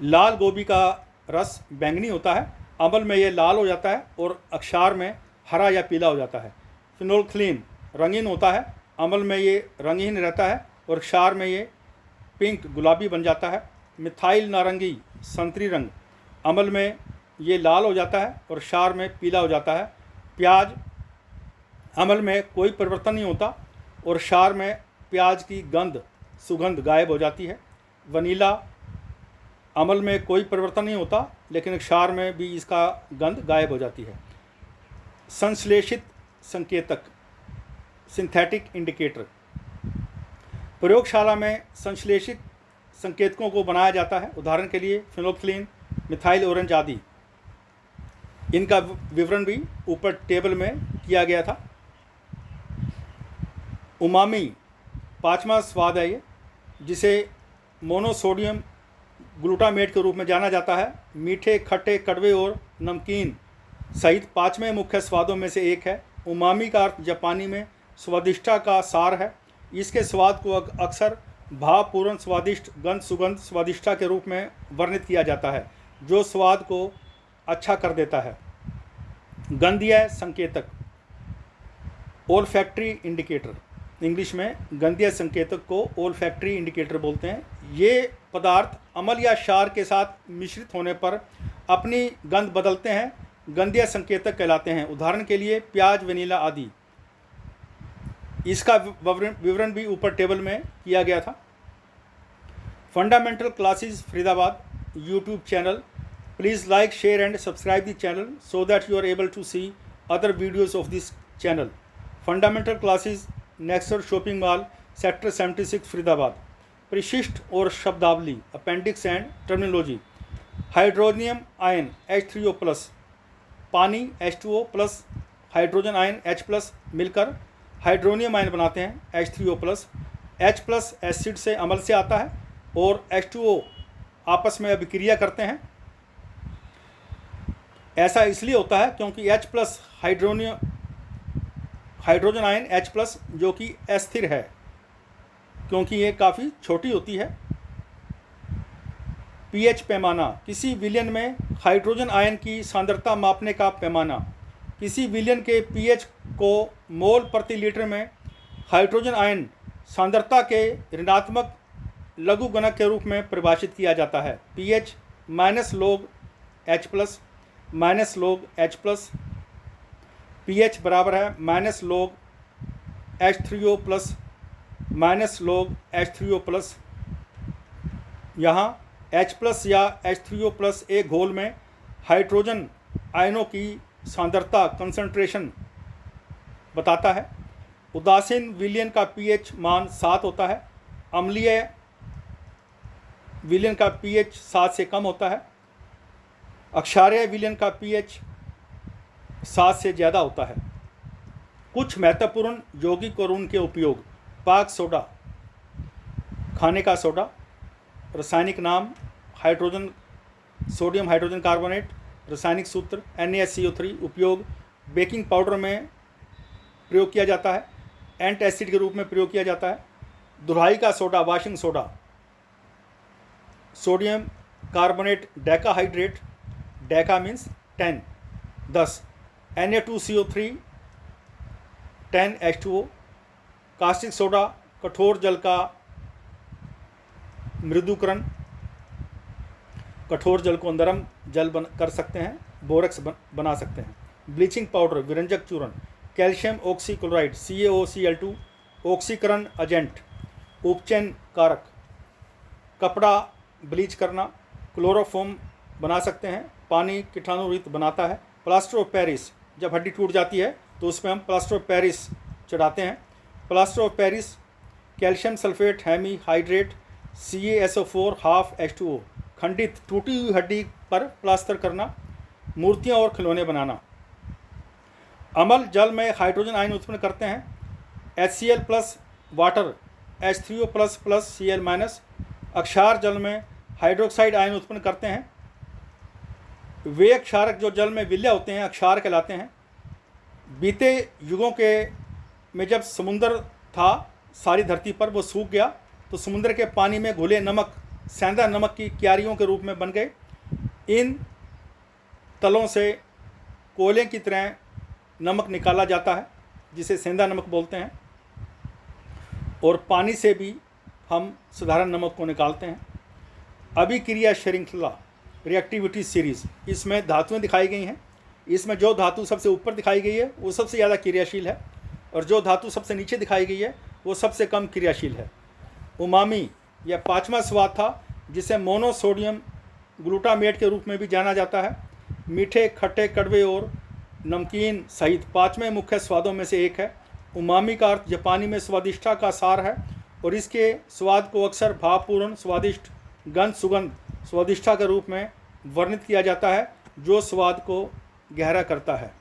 लाल गोभी का रस बैंगनी होता है, अमल में यह लाल हो जाता है और अक्षार में हरा या पीला हो जाता है। फिनोल्फ्थालीन रंगीन होता है, अमल में ये रंगहीन रहता है और क्षार में ये पिंक गुलाबी बन जाता है। मिथाइल नारंगी संतरी रंग, अमल में ये लाल हो जाता है और क्षार में पीला हो जाता है। प्याज, अमल में कोई परिवर्तन नहीं होता और क्षार में प्याज की सुगंध गायब हो जाती है। वनीला, अमल में कोई परिवर्तन नहीं होता लेकिन क्षार में भी इसका गंध गायब हो जाती है। संश्लेषित संकेतक, सिंथेटिक इंडिकेटर। प्रयोगशाला में संश्लेषित संकेतकों को बनाया जाता है। उदाहरण के लिए फिनोल्फ्थालीन, मिथाइल ऑरेंज आदि। इनका विवरण भी ऊपर टेबल में किया गया था। उमामी 5वां स्वाद है ये, जिसे मोनोसोडियम ग्लूटामेट के रूप में जाना जाता है। मीठे, खट्टे, कड़वे और नमकीन सहित 5वें मुख्य स्वादों में से एक है। उमामी का अर्थ जापानी में स्वादिष्टता का सार है। इसके स्वाद को अक्सर भावपूर्ण स्वादिष्ट, गंध, सुगंध, स्वादिष्टता के रूप में वर्णित किया जाता है जो स्वाद को अच्छा कर देता है। गंधीय संकेतक, ओल्फैक्टरी इंडिकेटर। इंग्लिश में गंधीय संकेतक को ओल्फैक्टरी इंडिकेटर बोलते हैं। ये पदार्थ अम्ल या क्षार के साथ मिश्रित होने पर अपनी गंध बदलते हैं, गंधीय संकेतक कहलाते हैं। उदाहरण के लिए प्याज, वनीला आदि। इसका विवरण भी ऊपर टेबल में किया गया था। Fundamental classes Faridabad YouTube channel. Please like, share and subscribe the channel so that you are able to see other videos of this channel. Fundamental classes next और शॉपिंग मॉल सेक्टर 76 फरीदाबाद। परिशिष्ट और शब्दावली appendix and terminology. Hydronium ion H3O+, पानी H2O+, hydrogen ion H+ मिलकर hydronium ion बनाते हैं H3O+। H+ acid से अम्ल से आता है और H2O आपस में अभिक्रिया करते हैं। ऐसा इसलिए होता है क्योंकि H+ हाइड्रोजन आयन H+ जो कि अस्थिर है, क्योंकि ये काफ़ी छोटी होती है। pH पैमाना किसी विलयन में हाइड्रोजन आयन की सांद्रता मापने का पैमाना। किसी विलयन के pH को मोल प्रति लीटर में हाइड्रोजन आयन सांद्रता के ऋणात्मक लघुगणक के रूप में परिभाषित किया जाता है। pH -log H+, -log H+, pH बराबर है -log H3O+, -log H3O+। यहाँ H+ या H3O+ एक घोल में हाइड्रोजन आयनों की सांद्रता कंसंट्रेशन बताता है। उदासीन विलयन का pH मान 7 होता है। अम्लीय विलयन का pH 7 से कम होता है। अक्षारीय विलयन का pH 7 से ज़्यादा होता है। कुछ महत्वपूर्ण यौगिक और उनके उपयोग। पाक सोडा, खाने का सोडा। रासायनिक नाम हाइड्रोजन, सोडियम हाइड्रोजन कार्बोनेट। रासायनिक सूत्र NaSCO3। उपयोग बेकिंग पाउडर में प्रयोग किया जाता है, एंटासिड के रूप में प्रयोग किया जाता है। धुलाई का soda, washing soda. Sodium carbonate decahydrate, Deka means 10, 10। Na2CO3 10H2O। Caustic soda, कठोर जल का मृदुकरण, कठोर जल को नरम जल कर सकते हैं, बोरक्स बना सकते हैं। ब्लीचिंग पाउडर, विरंजक चूर्ण। कैल्शियम ऑक्सीक्लोराइड CaOCl2 ऑक्सीकरण एजेंट, उपचयन कारक। कपड़ा ब्लीच करना, क्लोरोफॉर्म बना सकते हैं, पानी कीटाणुरहित बनाता है। प्लास्टर ऑफ पेरिस, जब हड्डी टूट जाती है तो उसमें हम प्लास्टर ऑफ पेरिस चढ़ाते हैं। Plaster of Paris, calcium sulphate hemihydrate CaSO4 half H2O। खंडित टूटी हुई हड्डी पर प्लास्टर करना। मूर्तियाँ और खिलौने बनाना। अम्ल जल में हाइड्रोजन आयन उत्पन्न करते हैं HCl+ वाटर H3O++ Cl-। अक्षार जल में हाइड्रोक्साइड आयन उत्पन्न करते हैं। वे क्षारक जो जल में विलय होते हैं अक्षार कहलाते हैं। बीते युगों के में जब समुद्र था सारी धरती पर, वो सूख गया तो समुद्र के पानी में घुले नमक सेंधा नमक की क्यारियों के रूप में बन गए। इन तलों से कोयले की तरह नमक निकाला जाता है जिसे सेंधा नमक बोलते हैं, और पानी से भी हम साधारण नमक को निकालते हैं। अभिक्रिया श्रृंखला रिएक्टिविटी सीरीज़, इसमें धातुएं दिखाई गई हैं। इसमें जो धातु सबसे ऊपर दिखाई गई है वो सबसे ज़्यादा क्रियाशील है, और जो धातु सबसे नीचे दिखाई गई है वो सबसे कम क्रियाशील है। उमामी यह 5वां स्वाद था, जिसे मोनोसोडियम ग्लूटामेट के रूप में भी जाना जाता है। मीठे, खट्टे, कड़वे और नमकीन सहित 5वें मुख्य स्वादों में से एक है। उमामी का अर्थ जापानी में स्वादिष्टा का सार है, और इसके स्वाद को अक्सर भावपूर्ण, स्वादिष्ट, गंध, सुगंध, स्वादिष्टा के रूप में वर्णित किया जाता है, जो स्वाद को गहरा करता है।